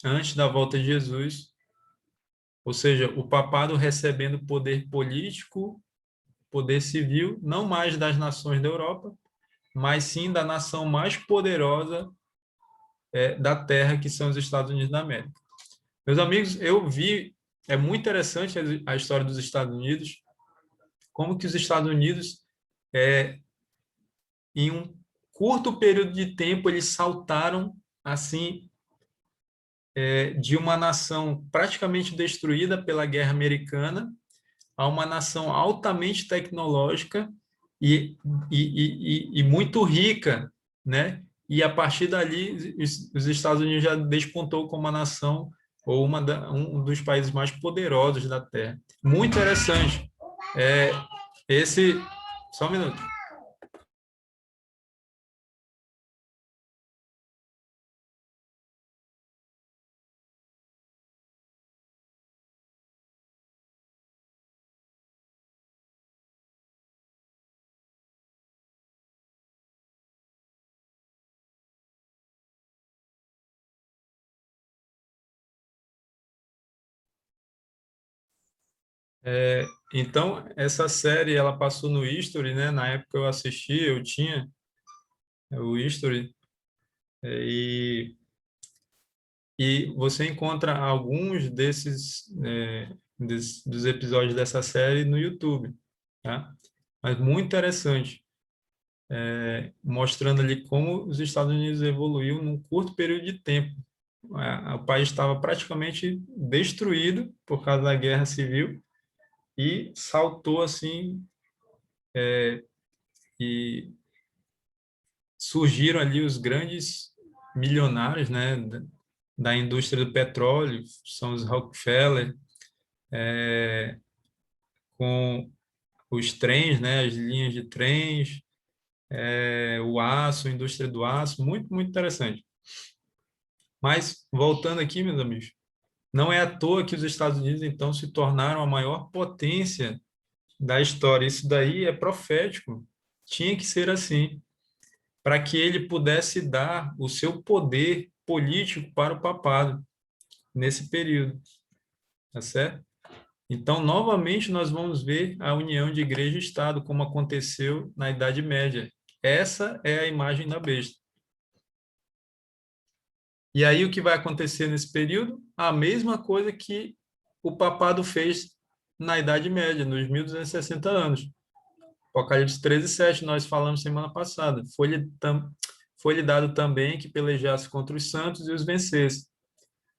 antes da volta de Jesus, ou seja, o papado recebendo poder político poder civil, não mais das nações da Europa, mas sim da nação mais poderosa da Terra, que são os Estados Unidos da América. Meus amigos, eu vi, é muito interessante a história dos Estados Unidos, como que os Estados Unidos, em um curto período de tempo, eles saltaram assim de uma nação praticamente destruída pela Guerra Americana a uma nação altamente tecnológica e muito rica, né? E a partir dali, os Estados Unidos já despontou como uma nação ou um dos países mais poderosos da Terra. Muito interessante. É, esse, só um minuto. Então, essa série, ela passou no History, né? Na época eu assisti, eu tinha o History, e E você encontra alguns dos episódios dessa série no YouTube, tá? Mas muito interessante, mostrando ali como os Estados Unidos evoluiu num curto período de tempo. O país estava praticamente destruído por causa da Guerra Civil e saltou assim e surgiram ali os grandes milionários, né, da indústria do petróleo, são os Rockefeller, com os trens, né, as linhas de trens, o aço, a indústria do aço, muito, muito interessante. Mas, voltando aqui, meus amigos, não é à toa que os Estados Unidos, então, se tornaram a maior potência da história. Isso daí é profético. Tinha que ser assim, para que ele pudesse dar o seu poder político para o papado nesse período, tá certo? Então, novamente, nós vamos ver a união de igreja e Estado, como aconteceu na Idade Média. Essa é a imagem da besta. E aí, o que vai acontecer nesse período? A mesma coisa que o papado fez na Idade Média, nos 1260 anos. Apocalipse 13:7, nós falamos semana passada. Foi-lhe dado também que pelejasse contra os santos e os vencesse.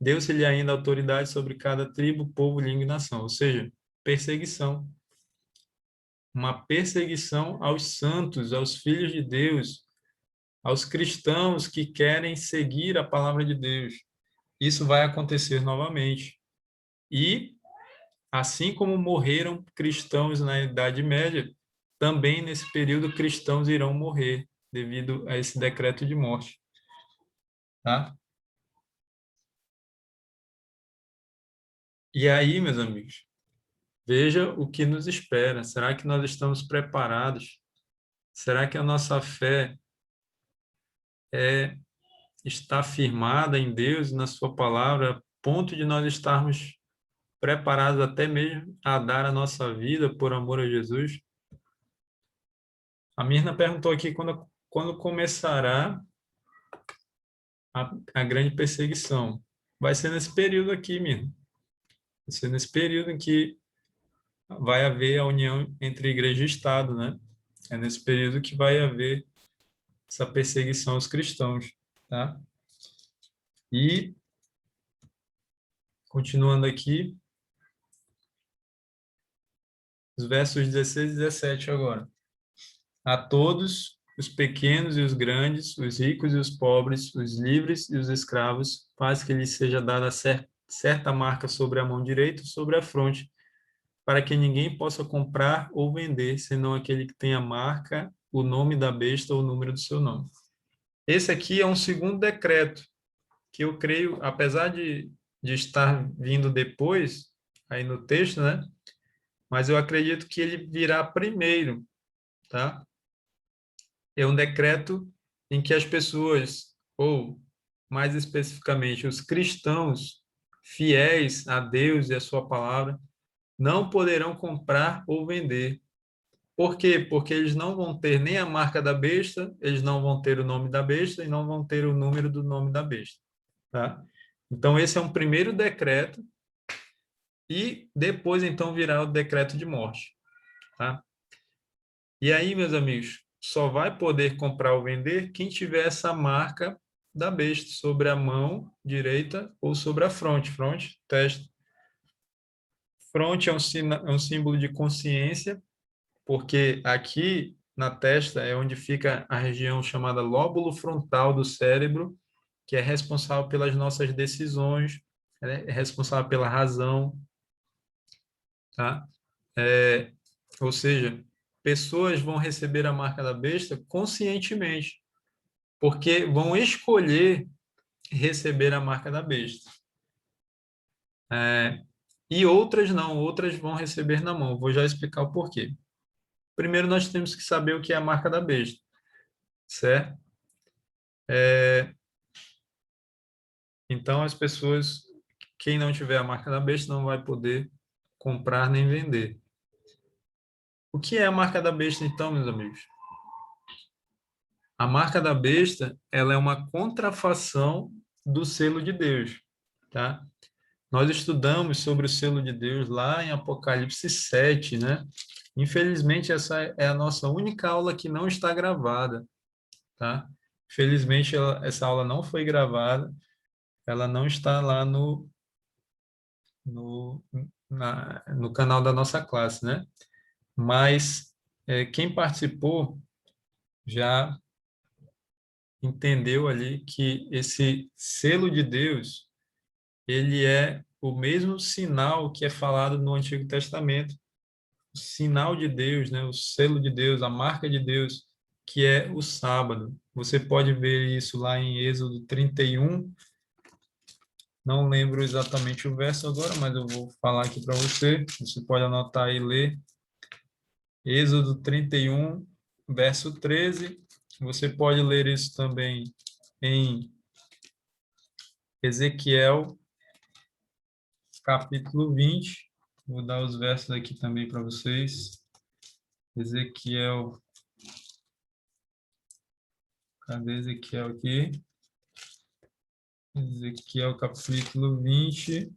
Deu-se-lhe ainda autoridade sobre cada tribo, povo, língua e nação. Ou seja, perseguição. Uma perseguição aos santos, aos filhos de Deus, aos cristãos que querem seguir a palavra de Deus. Isso vai acontecer novamente. E, assim como morreram cristãos na Idade Média, também nesse período cristãos irão morrer devido a esse decreto de morte. Tá? E aí, meus amigos, veja o que nos espera. Será que nós estamos preparados? Será que a nossa fé está firmada em Deus e na sua palavra, a ponto de nós estarmos preparados até mesmo a dar a nossa vida por amor a Jesus? A Mirna perguntou aqui quando começará a grande perseguição. Vai ser nesse período aqui, Mirna. Vai ser nesse período em que vai haver a união entre igreja e Estado, né? É nesse período que vai haver essa perseguição aos cristãos, tá? E, continuando aqui, os versos 16 e 17 agora. A todos, os pequenos e os grandes, os ricos e os pobres, os livres e os escravos, faz que lhes seja dada certa marca sobre a mão direita e sobre a fronte, para que ninguém possa comprar ou vender, senão aquele que tem a marca, o nome da besta ou o número do seu nome. Esse aqui é um segundo decreto, que eu creio, apesar de estar vindo depois, aí no texto, né? Mas eu acredito que ele virá primeiro, tá? É um decreto em que as pessoas, ou mais especificamente os cristãos fiéis a Deus e a sua palavra, não poderão comprar ou vender. Por quê? Porque eles não vão ter nem a marca da besta, eles não vão ter o nome da besta e não vão ter o número do nome da besta, tá? Então, esse é um primeiro decreto e depois, então, virá o decreto de morte, tá? E aí, meus amigos, só vai poder comprar ou vender quem tiver essa marca da besta sobre a mão direita ou sobre a fronte. Fronte, testa. Fronte é é um símbolo de consciência, porque aqui na testa é onde fica a região chamada lóbulo frontal do cérebro, que é responsável pelas nossas decisões, é responsável pela razão, tá? Ou seja, pessoas vão receber a marca da besta conscientemente, porque vão escolher receber a marca da besta. E outras não, outras vão receber na mão. Vou já explicar o porquê. Primeiro, nós temos que saber o que é a marca da besta, certo? Então, as pessoas, quem não tiver a marca da besta, não vai poder comprar nem vender. O que é a marca da besta, então, meus amigos? A marca da besta, ela é uma contrafação do selo de Deus, tá? Nós estudamos sobre o selo de Deus lá em Apocalipse 7, né? Infelizmente, essa é a nossa única aula que não está gravada, tá? Felizmente, essa aula não foi gravada, ela não está lá no, no canal da nossa classe, né? Mas quem participou já entendeu ali que esse selo de Deus, ele é o mesmo sinal que é falado no Antigo Testamento, o sinal de Deus, né? O selo de Deus, a marca de Deus, que é o sábado. Você pode ver isso lá em Êxodo 31. Não lembro exatamente o verso agora, mas eu vou falar aqui para você. Você pode anotar e ler. Êxodo 31, verso 13. Você pode ler isso também em Ezequiel, capítulo 20. Vou dar os versos aqui também para vocês. Ezequiel, cadê Ezequiel aqui? Ezequiel, capítulo 20.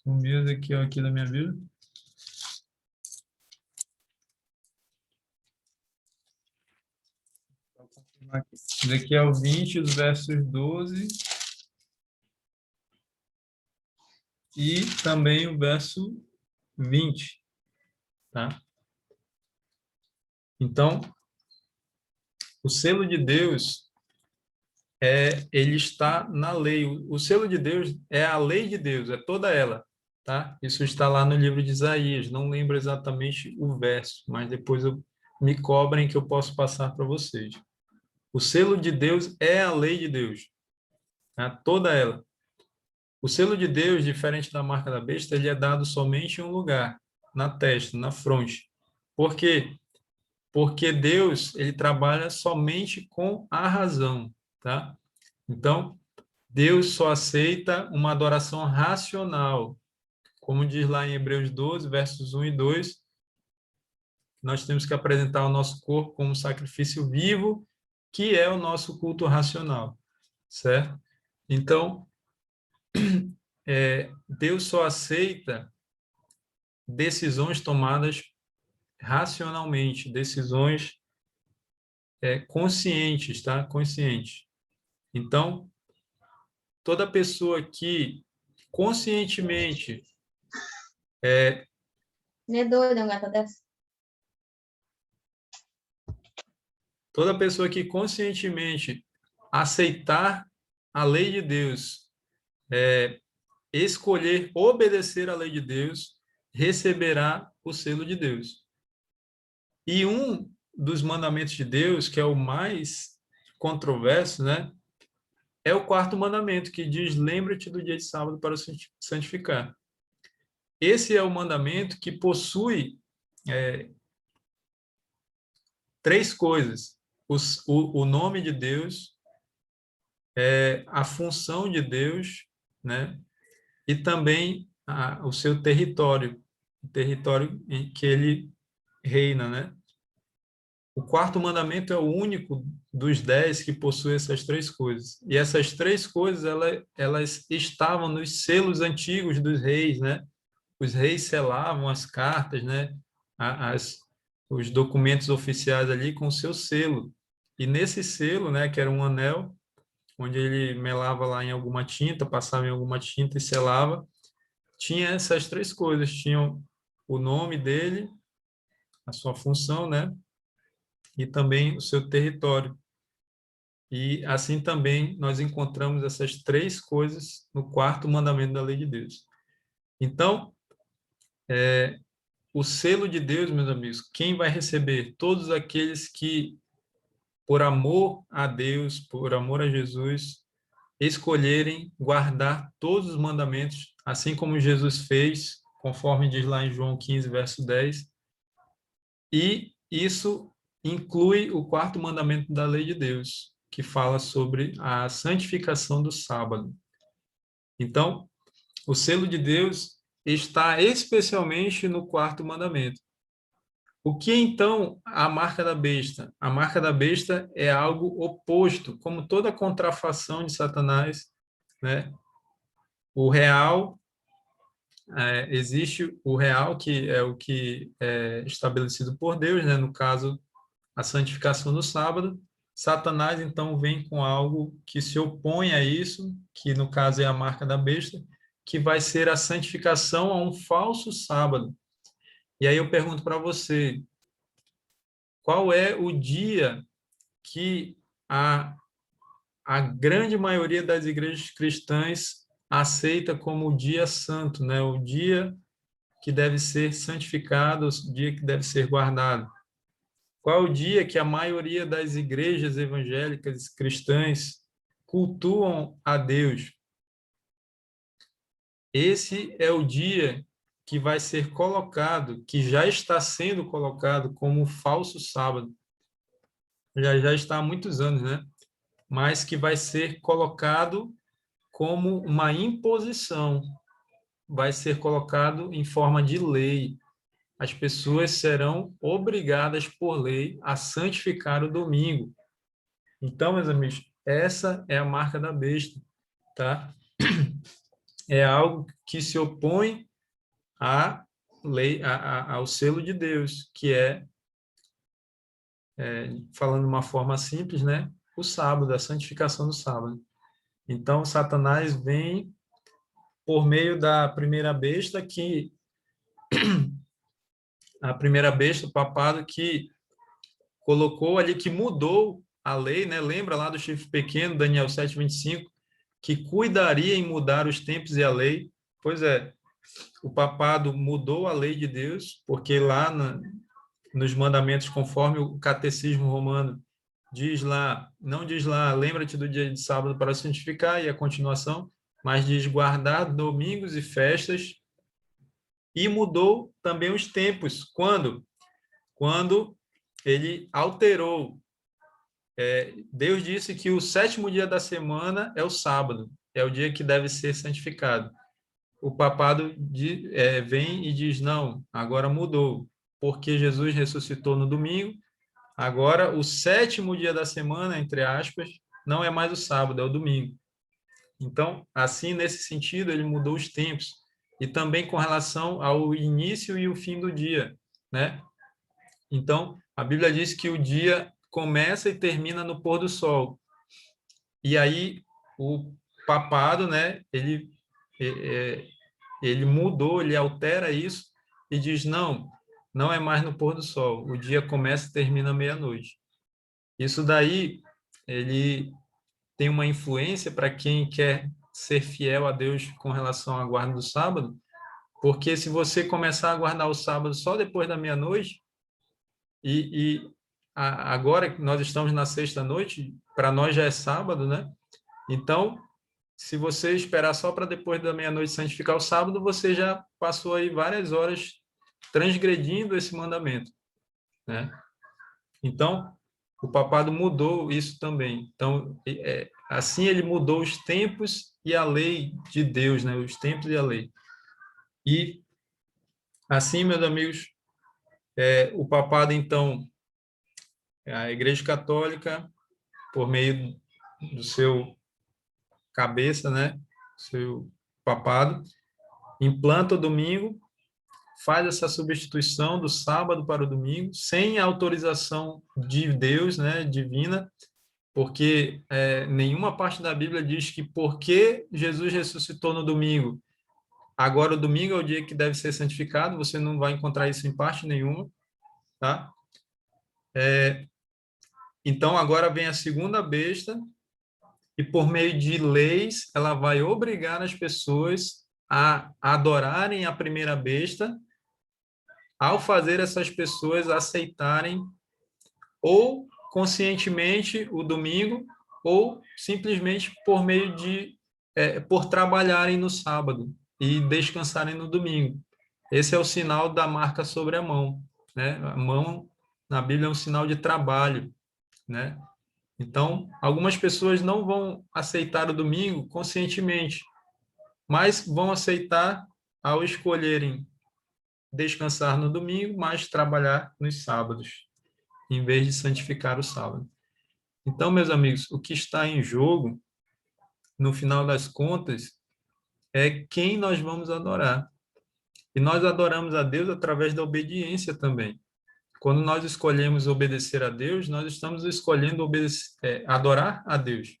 Sumiu Ezequiel aqui da minha vida. Ezequiel 20, os versos 12 e também o verso 20, tá? Então, o selo de Deus ele está na lei. O selo de Deus é a lei de Deus, é toda ela, tá? Isso está lá no livro de Isaías. Não lembro exatamente o verso, mas depois me cobrem que eu posso passar para vocês. O selo de Deus é a lei de Deus, tá? Toda ela. O selo de Deus, diferente da marca da besta, ele é dado somente em um lugar, na testa, na fronte. Por quê? Porque Deus, ele trabalha somente com a razão, tá? Então, Deus só aceita uma adoração racional. Como diz lá em Hebreus 12, versos 1 e 2, nós temos que apresentar o nosso corpo como sacrifício vivo, que é o nosso culto racional, certo? Então, Deus só aceita decisões tomadas racionalmente, decisões conscientes, tá? Conscientes. Então, toda pessoa que conscientemente Ele é doido, um gato dessa. toda pessoa que conscientemente aceitar a lei de Deus, escolher obedecer à lei de Deus, receberá o selo de Deus. E um dos mandamentos de Deus, que é o mais controverso, né, é o quarto mandamento, que diz: lembra-te do dia de sábado para santificar. Esse é o mandamento que possui três coisas: o nome de Deus, a função de Deus, né, e também o seu território. o território em que ele reina, né? O quarto mandamento é o único dos 10 que possui essas três coisas. E essas três coisas, elas estavam nos selos antigos dos reis, né? Os reis selavam as cartas, né? As, os documentos oficiais ali com o seu selo. E nesse selo, né, que era um anel, onde ele melava lá em alguma tinta, passava em alguma tinta e selava, tinha essas três coisas. Tinham o nome dele, a sua função, né? E também o seu território. E assim também nós encontramos essas três coisas no quarto mandamento da lei de Deus. Então, o selo de Deus, meus amigos, quem vai receber? Todos aqueles que, por amor a Deus, por amor a Jesus, escolherem guardar todos os mandamentos, assim como Jesus fez, conforme diz lá em João 15, verso 10. E isso inclui o quarto mandamento da lei de Deus, que fala sobre a santificação do sábado. Então, o selo de Deus está especialmente no quarto mandamento. O que então a marca da besta? A marca da besta é algo oposto, como toda contrafação de Satanás, né? O real, existe o real, que é o que é estabelecido por Deus, né? No caso, a santificação do sábado. Satanás, então, vem com algo que se opõe a isso, que no caso é a marca da besta, que vai ser a santificação a um falso sábado. E aí eu pergunto para você, qual é o dia que a grande maioria das igrejas cristãs aceita como o dia santo, né? O dia que deve ser santificado, o dia que deve ser guardado? Qual é o dia que a maioria das igrejas evangélicas cristãs cultuam a Deus? Esse é o dia que vai ser colocado, que já está sendo colocado como falso sábado. Já está há muitos anos, né? Mas que vai ser colocado como uma imposição, vai ser colocado em forma de lei. As pessoas serão obrigadas por lei a santificar o domingo. Então, meus amigos, essa é a marca da besta, tá? É algo que se opõe à lei, ao selo de Deus, que falando de uma forma simples, né? O sábado, a santificação do sábado. Então, Satanás vem por meio da primeira besta, o papado, que colocou ali, que mudou a lei, né? Lembra lá do chifre pequeno, Daniel 7:25, que cuidaria em mudar os tempos e a lei? Pois é, o papado mudou a lei de Deus, porque lá nos mandamentos, conforme o catecismo romano diz lá, não diz lá, lembra-te do dia de sábado para santificar, e a continuação, mas diz guardar domingos e festas, e mudou também os tempos. Quando? Quando ele alterou. Deus disse que o sétimo dia da semana é o sábado, é o dia que deve ser santificado. O papado vem e diz, não, agora mudou, porque Jesus ressuscitou no domingo, agora o sétimo dia da semana, entre aspas, não é mais o sábado, é o domingo. Então, assim, nesse sentido, ele mudou os tempos. E também com relação ao início e o fim do dia, né? Então, a Bíblia diz que o dia começa e termina no pôr do sol. E aí, o papado, né, ele mudou, ele altera isso e diz, não, não é mais no pôr do sol, o dia começa e termina meia-noite. Isso daí, ele tem uma influência para quem quer ser fiel a Deus com relação à guarda do sábado, porque se você começar a guardar o sábado só depois da meia-noite, agora que nós estamos na sexta-noite, para nós já é sábado, né? Então, se você esperar só para depois da meia-noite santificar o sábado, você já passou aí várias horas transgredindo esse mandamento, né? Então, o papado mudou isso também. Então, assim ele mudou os tempos e a lei de Deus, né? Os tempos e a lei. E Assim, meus amigos, o papado, então, a Igreja Católica, por meio do seu cabeça, né, seu papado, implanta o domingo, faz essa substituição do sábado para o domingo, sem autorização de Deus, né, divina, porque nenhuma parte da Bíblia diz que porque Jesus ressuscitou no domingo, agora o domingo é o dia que deve ser santificado, você não vai encontrar isso em parte nenhuma, tá? Então, agora vem a segunda besta, e por meio de leis, ela vai obrigar as pessoas a adorarem a primeira besta, ao fazer essas pessoas aceitarem ou conscientemente o domingo, ou simplesmente por meio de, por trabalharem no sábado e descansarem no domingo. Esse é o sinal da marca sobre a mão, né? A mão, na Bíblia, é um sinal de trabalho, né? Então, algumas pessoas não vão aceitar o domingo conscientemente, mas vão aceitar ao escolherem descansar no domingo, mas trabalhar nos sábados, em vez de santificar o sábado. Então, meus amigos, o que está em jogo, no final das contas, é quem nós vamos adorar. E nós adoramos a Deus através da obediência também. Quando nós escolhemos obedecer a Deus, nós estamos escolhendo adorar a Deus.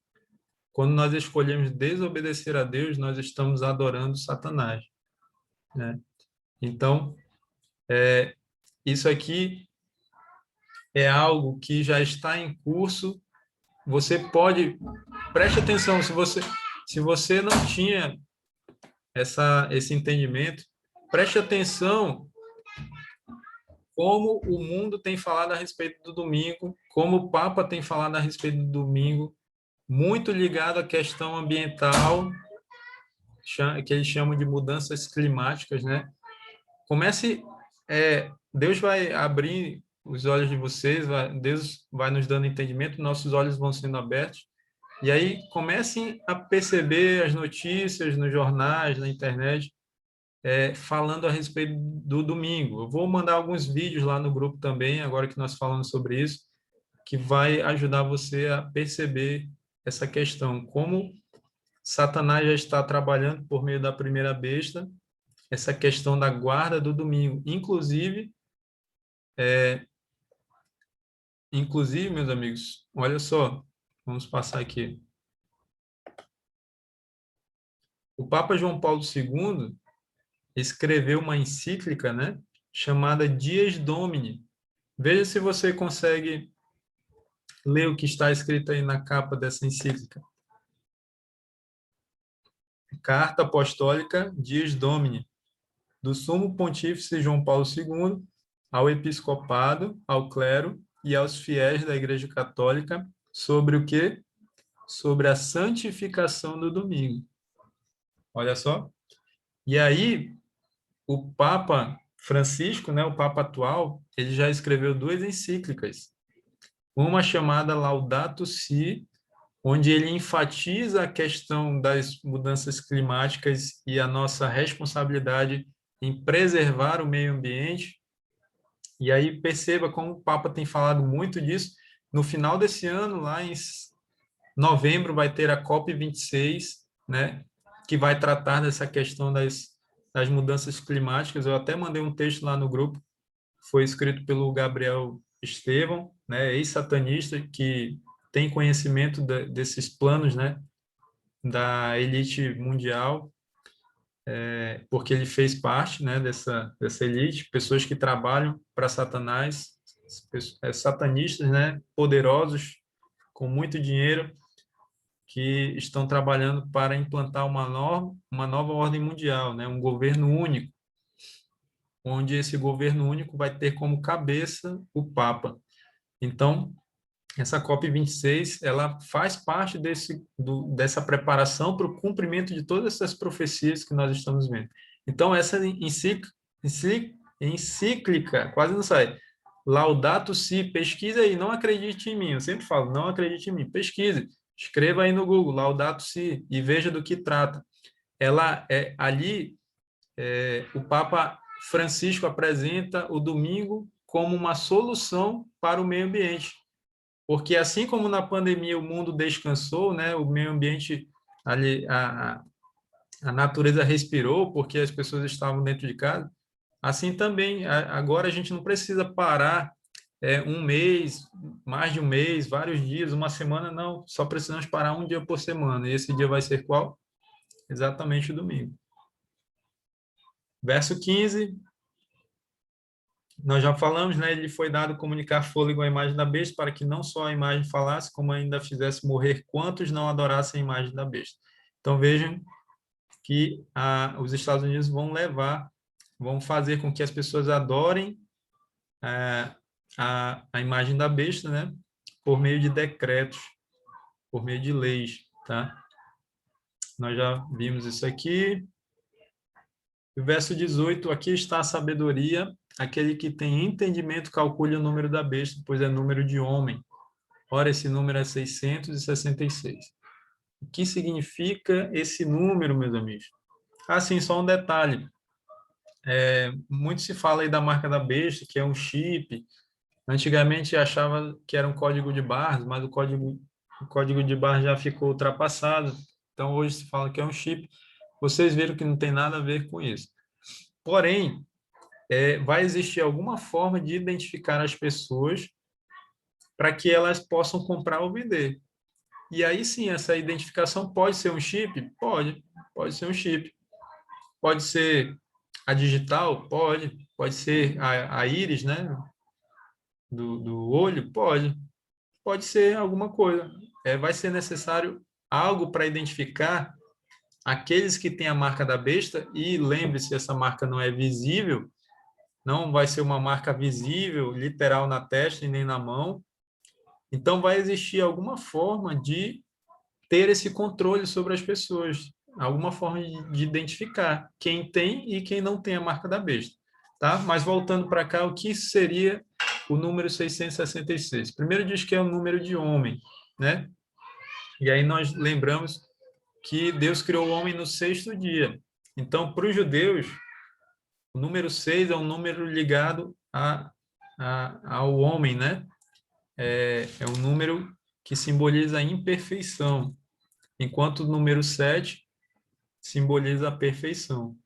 Quando nós escolhemos desobedecer a Deus, nós estamos adorando Satanás, né? Então, isso aqui é algo que já está em curso. Você pode, preste atenção, se você não tinha esse entendimento, preste atenção como o mundo tem falado a respeito do domingo, como o Papa tem falado a respeito do domingo, muito ligado à questão ambiental, que eles chamam de mudanças climáticas, né? Comece, Deus vai abrir os olhos de vocês, Deus vai nos dando entendimento, nossos olhos vão sendo abertos, e aí comecem a perceber as notícias nos jornais, na internet, falando a respeito do domingo. Eu vou mandar alguns vídeos lá no grupo também, agora que nós falamos sobre isso, que vai ajudar você a perceber essa questão, como Satanás já está trabalhando por meio da primeira besta, essa questão da guarda do domingo. Inclusive, meus amigos, olha só, vamos passar aqui. O Papa João Paulo II escreveu uma encíclica, né, chamada Dies Domini. Veja se você consegue ler o que está escrito aí na capa dessa encíclica. Carta Apostólica Dies Domini, do Sumo Pontífice João Paulo II ao episcopado, ao clero e aos fiéis da Igreja Católica sobre o quê? Sobre a santificação do domingo. Olha só. E aí, o Papa Francisco, né, o Papa atual, ele já escreveu 2 encíclicas. Uma chamada Laudato Si, onde ele enfatiza a questão das mudanças climáticas e a nossa responsabilidade em preservar o meio ambiente. E aí perceba como o Papa tem falado muito disso. No final desse ano, lá em novembro, vai ter a COP26, né, que vai tratar dessa questão das mudanças climáticas. Eu até mandei um texto lá no grupo, foi escrito pelo Gabriel Estevão, né, ex-satanista, que tem conhecimento desses planos, né, da elite mundial, porque ele fez parte, né, dessa elite, pessoas que trabalham para Satanás, satanistas, né, poderosos, com muito dinheiro, que estão trabalhando para implantar uma nova ordem mundial, né, um governo único, onde esse governo único vai ter como cabeça o Papa. Então, essa COP26, ela faz parte dessa preparação para o cumprimento de todas essas profecias que nós estamos vendo. Então, essa encíclica, quase não sai, Laudato Si, pesquisa aí, não acredite em mim, eu sempre falo, não acredite em mim, pesquise, escreva aí no Google, Laudato Si, e veja do que trata. Ali, o Papa Francisco apresenta o domingo como uma solução para o meio ambiente. Porque assim como na pandemia o mundo descansou, né, o meio ambiente, ali, a natureza respirou porque as pessoas estavam dentro de casa, assim também, agora a gente não precisa parar um mês, mais de um mês, vários dias, uma semana, não. Só precisamos parar um dia por semana. E esse dia vai ser qual? Exatamente o domingo. Verso 15, nós já falamos, né? Ele foi dado comunicar fôlego à imagem da besta, para que não só a imagem falasse, como ainda fizesse morrer quantos não adorassem a imagem da besta. Então vejam que os Estados Unidos vão fazer com que as pessoas adorem a imagem da besta, né? Por meio de decretos, por meio de leis, tá? Nós já vimos isso aqui. O verso 18, aqui está a sabedoria, aquele que tem entendimento calcule o número da besta, pois é número de homem. Ora, esse número é 666. O que significa esse número, meus amigos? Assim, só um detalhe. Muito se fala aí da marca da besta, que é um chip. Antigamente achava que era um código de barras, mas o código de barras já ficou ultrapassado. Então, hoje se fala que é um chip. Vocês viram que não tem nada a ver com isso. Porém, vai existir alguma forma de identificar as pessoas para que elas possam comprar ou vender. E aí sim, essa identificação pode ser um chip? Pode ser um chip. Pode ser a digital? Pode ser a íris, né? Do olho? Pode ser alguma coisa. Vai ser necessário algo para identificar aqueles que têm a marca da besta, e lembre-se, essa marca não é visível, não vai ser uma marca visível, literal na testa e nem na mão. Então, vai existir alguma forma de ter esse controle sobre as pessoas, alguma forma de identificar quem tem e quem não tem a marca da besta. Tá? Mas voltando para cá, o que seria o número 666? Primeiro diz que é o número de homem, né? E aí nós lembramos que Deus criou o homem no sexto dia. Então, para os judeus, o número 6 é um número ligado ao homem, né? É um número que simboliza a imperfeição, enquanto o número 7 simboliza a perfeição.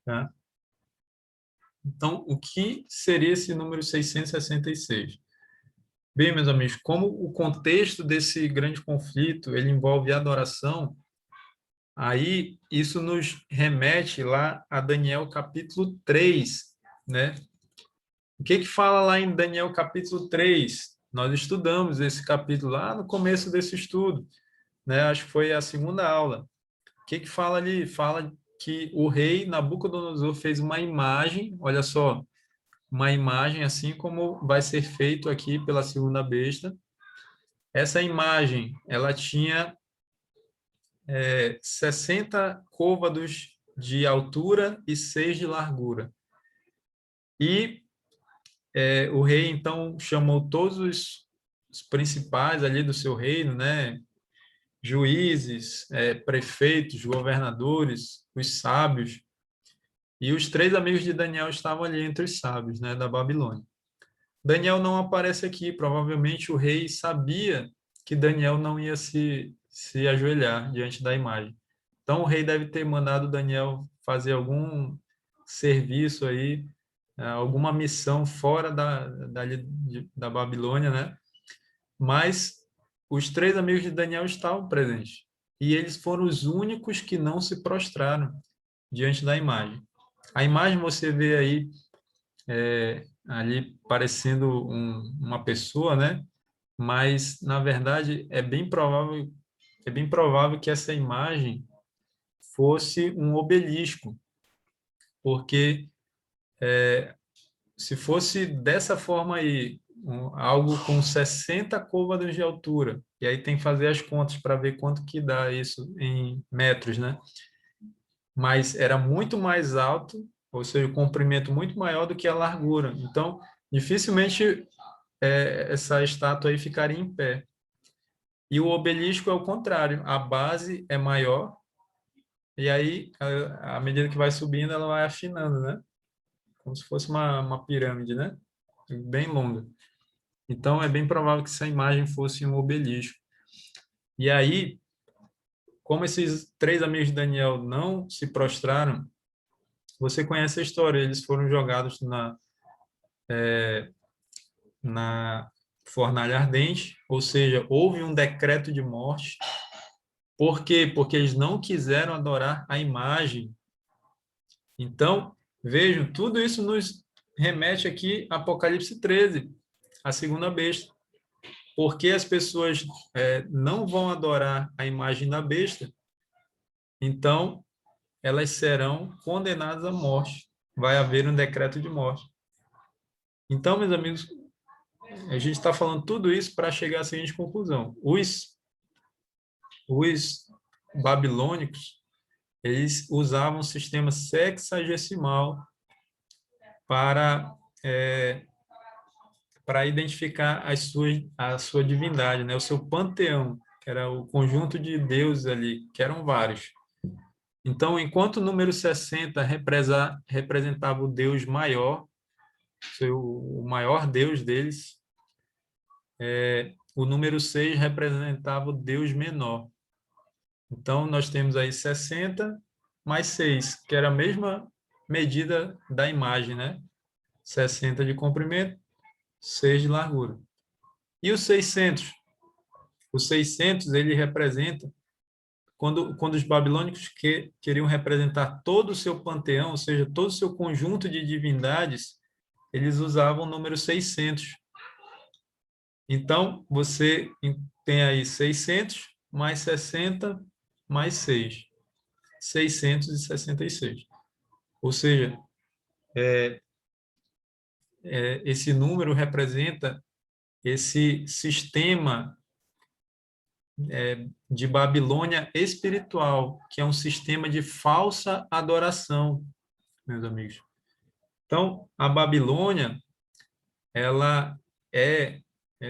Tá? Então, o que seria esse número 666? Bem, meus amigos, como o contexto desse grande conflito ele envolve adoração, aí isso nos remete lá a Daniel capítulo 3, né? O que fala lá em Daniel capítulo 3? Nós estudamos esse capítulo lá no começo desse estudo, né? Acho que foi a segunda aula. O que fala ali? Fala que o rei Nabucodonosor fez uma imagem, olha só, uma imagem assim como vai ser feito aqui pela segunda besta. Essa imagem, ela tinha 60 côvados de altura e 6 de largura. E o rei, então, chamou todos os principais ali do seu reino, né? Juízes, prefeitos, governadores, os sábios. E os 3 amigos de Daniel estavam ali entre os sábios, né, da Babilônia. Daniel não aparece aqui, provavelmente o rei sabia que Daniel não ia se ajoelhar diante da imagem. Então o rei deve ter mandado Daniel fazer algum serviço aí, alguma missão fora da Babilônia, né? Mas os 3 amigos de Daniel estavam presentes. E eles foram os únicos que não se prostraram diante da imagem. A imagem você vê aí ali parecendo uma pessoa, né? Mas na verdade é bem provável que essa imagem fosse um obelisco, porque se fosse dessa forma aí, algo com 60 côvados de altura, e aí tem que fazer as contas para ver quanto que dá isso em metros, né? Mas era muito mais alto, ou seja, o comprimento muito maior do que a largura. Então, dificilmente essa estátua aí ficaria em pé. E o obelisco é o contrário, a base é maior, e aí, à medida que vai subindo, ela vai afinando, né? como se fosse uma pirâmide, né? Bem longa. Então, é bem provável que essa imagem fosse um obelisco. E aí, como esses 3 amigos de Daniel não se prostraram, você conhece a história, eles foram jogados na fornalha ardente, ou seja, houve um decreto de morte. Por quê? Porque eles não quiseram adorar a imagem. Então, vejam, tudo isso nos remete aqui a Apocalipse 13, a segunda besta. Porque as pessoas não vão adorar a imagem da besta, então elas serão condenadas à morte. Vai haver um decreto de morte. Então, meus amigos, a gente está falando tudo isso para chegar à seguinte conclusão. Os babilônicos, eles usavam um sistema sexagesimal para identificar a sua divindade, né? O seu panteão, que era o conjunto de deuses ali, que eram vários. Então, enquanto o número 60 representava o Deus maior, o maior Deus deles, o número 6 representava o Deus menor. Então, nós temos aí 60 mais 6, que era a mesma medida da imagem, né? 60 de comprimento, 6 de largura. E os 600? Os 600, ele representa, quando os babilônicos queriam representar todo o seu panteão, ou seja, todo o seu conjunto de divindades, eles usavam o número 600. Então, você tem aí 600 mais 60 mais 6. 666. Ou seja, esse número representa esse sistema de Babilônia espiritual, que é um sistema de falsa adoração, meus amigos. Então, a Babilônia, ela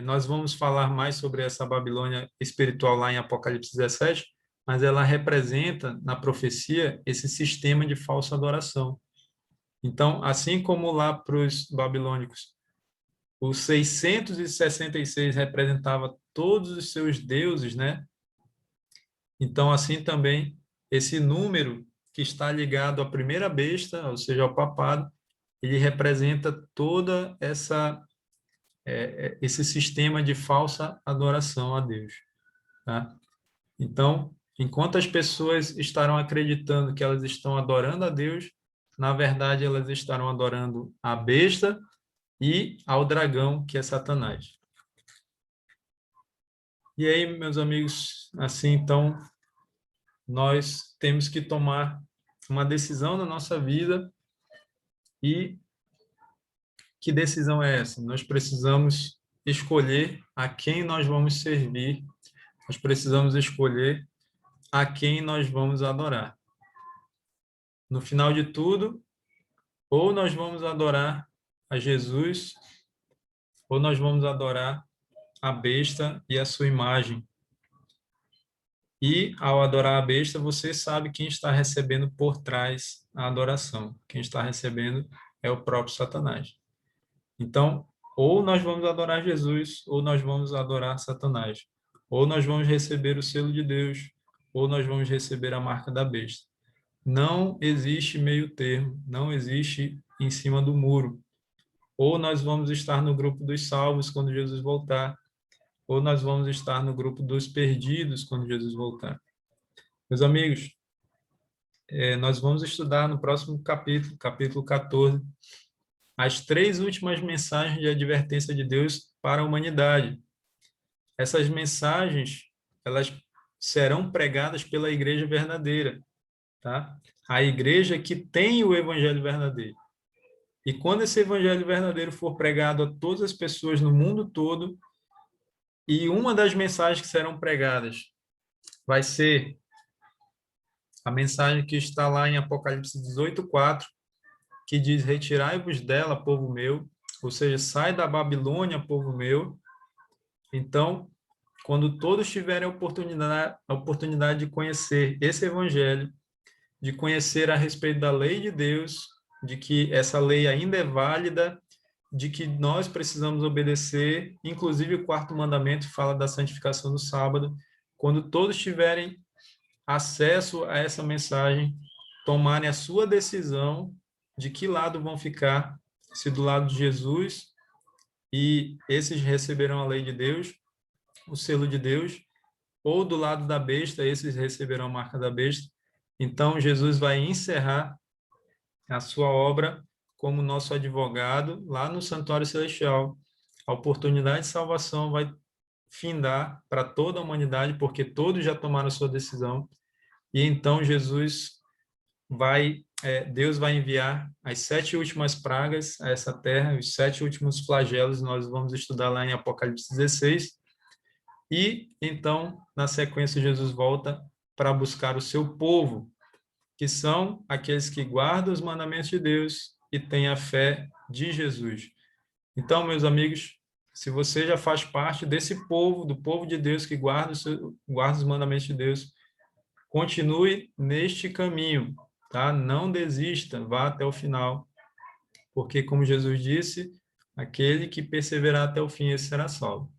nós vamos falar mais sobre essa Babilônia espiritual lá em Apocalipse 17, mas ela representa, na profecia, esse sistema de falsa adoração. Então, assim como lá para os babilônicos, os 666 representava todos os seus deuses, né? Então, assim também, esse número que está ligado à primeira besta, ou seja, ao papado, ele representa toda esse sistema de falsa adoração a Deus, tá? Então, enquanto as pessoas estarão acreditando que elas estão adorando a Deus, na verdade, elas estarão adorando a besta e ao dragão, que é Satanás. E aí, meus amigos, assim, então, nós temos que tomar uma decisão na nossa vida. E que decisão é essa? Nós precisamos escolher a quem nós vamos servir, nós precisamos escolher a quem nós vamos adorar. No final de tudo, ou nós vamos adorar a Jesus, ou nós vamos adorar a besta e a sua imagem. E, ao adorar a besta, você sabe quem está recebendo por trás a adoração. Quem está recebendo é o próprio Satanás. Então, ou nós vamos adorar Jesus, ou nós vamos adorar Satanás. Ou nós vamos receber o selo de Deus, ou nós vamos receber a marca da besta. Não existe meio termo, não existe em cima do muro. Ou nós vamos estar no grupo dos salvos quando Jesus voltar, ou nós vamos estar no grupo dos perdidos quando Jesus voltar. Meus amigos, nós vamos estudar no próximo capítulo, capítulo 14, as 3 últimas mensagens de advertência de Deus para a humanidade. Essas mensagens, elas serão pregadas pela igreja verdadeira, tá? A igreja que tem o evangelho verdadeiro. E quando esse evangelho verdadeiro for pregado a todas as pessoas no mundo todo, e uma das mensagens que serão pregadas vai ser a mensagem que está lá em Apocalipse 18:4, que diz: retirai-vos dela, povo meu, ou seja, sai da Babilônia, povo meu. Então, quando todos tiverem a oportunidade de conhecer esse evangelho, de conhecer a respeito da lei de Deus, de que essa lei ainda é válida, de que nós precisamos obedecer. Inclusive, o quarto mandamento fala da santificação do sábado. Quando todos tiverem acesso a essa mensagem, tomarem a sua decisão de que lado vão ficar, se do lado de Jesus, e esses receberão a lei de Deus, o selo de Deus, ou do lado da besta, esses receberão a marca da besta. Então, Jesus vai encerrar a sua obra como nosso advogado lá no Santuário Celestial. A oportunidade de salvação vai findar para toda a humanidade, porque todos já tomaram a sua decisão. E então Deus vai enviar as 7 últimas pragas a essa terra, os 7 últimos flagelos, nós vamos estudar lá em Apocalipse 16. E então, na sequência, Jesus volta para buscar o seu povo, que são aqueles que guardam os mandamentos de Deus e têm a fé de Jesus. Então, meus amigos, se você já faz parte desse povo, do povo de Deus que guarda os mandamentos de Deus, continue neste caminho, tá? Não desista, vá até o final, porque, como Jesus disse, aquele que perseverar até o fim, esse será salvo.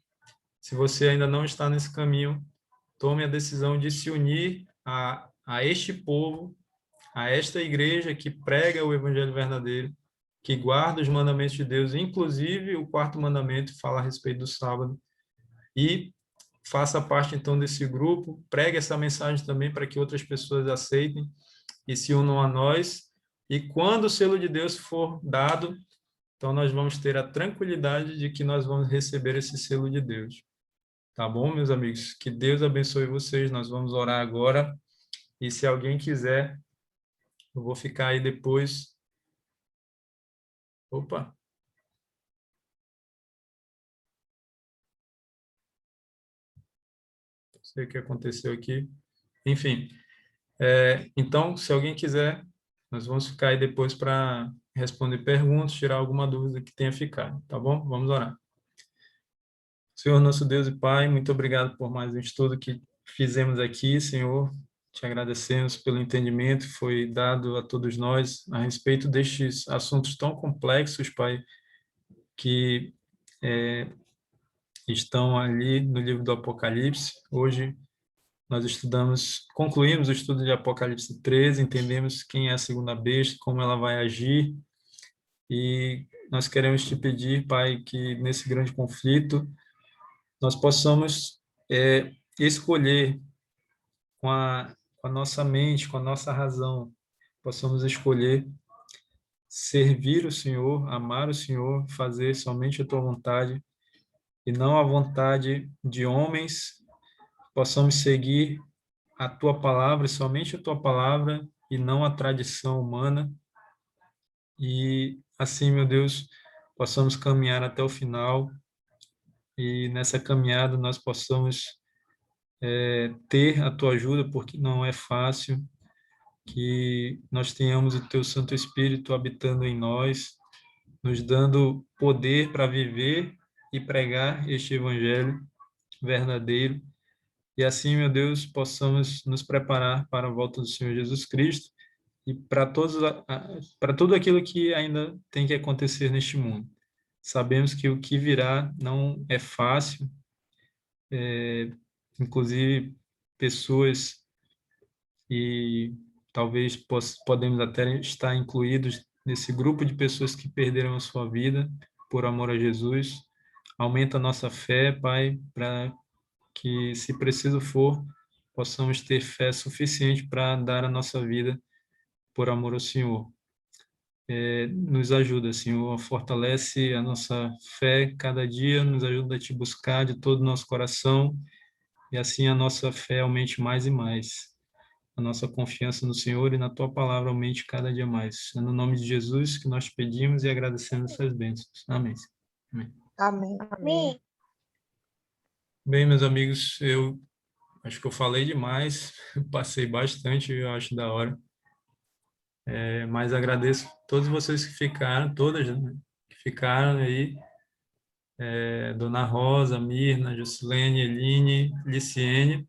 Se você ainda não está nesse caminho, tome a decisão de se unir a este povo, a esta igreja que prega o evangelho verdadeiro, que guarda os mandamentos de Deus, inclusive o quarto mandamento fala a respeito do sábado, e faça parte então desse grupo, pregue essa mensagem também para que outras pessoas aceitem e se unam a nós, e quando o selo de Deus for dado, então nós vamos ter a tranquilidade de que nós vamos receber esse selo de Deus. Tá bom, meus amigos? Que Deus abençoe vocês. Nós vamos orar agora. E se alguém quiser, eu vou ficar aí depois. Opa! Não sei o que aconteceu aqui. Enfim, então, se alguém quiser, nós vamos ficar aí depois para responder perguntas, tirar alguma dúvida que tenha ficado. Tá bom? Vamos orar. Senhor, nosso Deus e Pai, muito obrigado por mais um estudo que fizemos aqui, Senhor. Te agradecemos pelo entendimento que foi dado a todos nós a respeito destes assuntos tão complexos, Pai, que estão ali no livro do Apocalipse. Hoje nós concluímos o estudo de Apocalipse 13, entendemos quem é a segunda besta, como ela vai agir, e nós queremos te pedir, Pai, que nesse grande conflito nós possamos escolher com a nossa mente, com a nossa razão, possamos escolher servir o Senhor, amar o Senhor, fazer somente a tua vontade e não a vontade de homens, possamos seguir a tua palavra, somente a tua palavra e não a tradição humana. E assim, meu Deus, possamos caminhar até o final e nessa caminhada nós possamos ter a tua ajuda, porque não é fácil, que nós tenhamos o teu Santo Espírito habitando em nós, nos dando poder para viver e pregar este evangelho verdadeiro. E assim, meu Deus, possamos nos preparar para a volta do Senhor Jesus Cristo e para tudo aquilo que ainda tem que acontecer neste mundo. Sabemos que o que virá não é fácil, inclusive pessoas, e talvez podemos até estar incluídos nesse grupo de pessoas que perderam a sua vida por amor a Jesus. Aumenta a nossa fé, Pai, para que, se preciso for, possamos ter fé suficiente para dar a nossa vida por amor ao Senhor. Nos ajuda, Senhor, fortalece a nossa fé cada dia, nos ajuda a te buscar de todo o nosso coração, e assim a nossa fé aumente mais e mais. A nossa confiança no Senhor e na tua palavra aumente cada dia mais. É no nome de Jesus que nós pedimos e agradecemos essas bênçãos. Amém. Amém. Amém. Amém. Bem, meus amigos, eu acho que eu falei demais, passei bastante, eu acho da hora. Mas agradeço a todos vocês que ficaram, todas, né, que ficaram aí, Dona Rosa, Mirna, Juscelene, Eline, Liciene,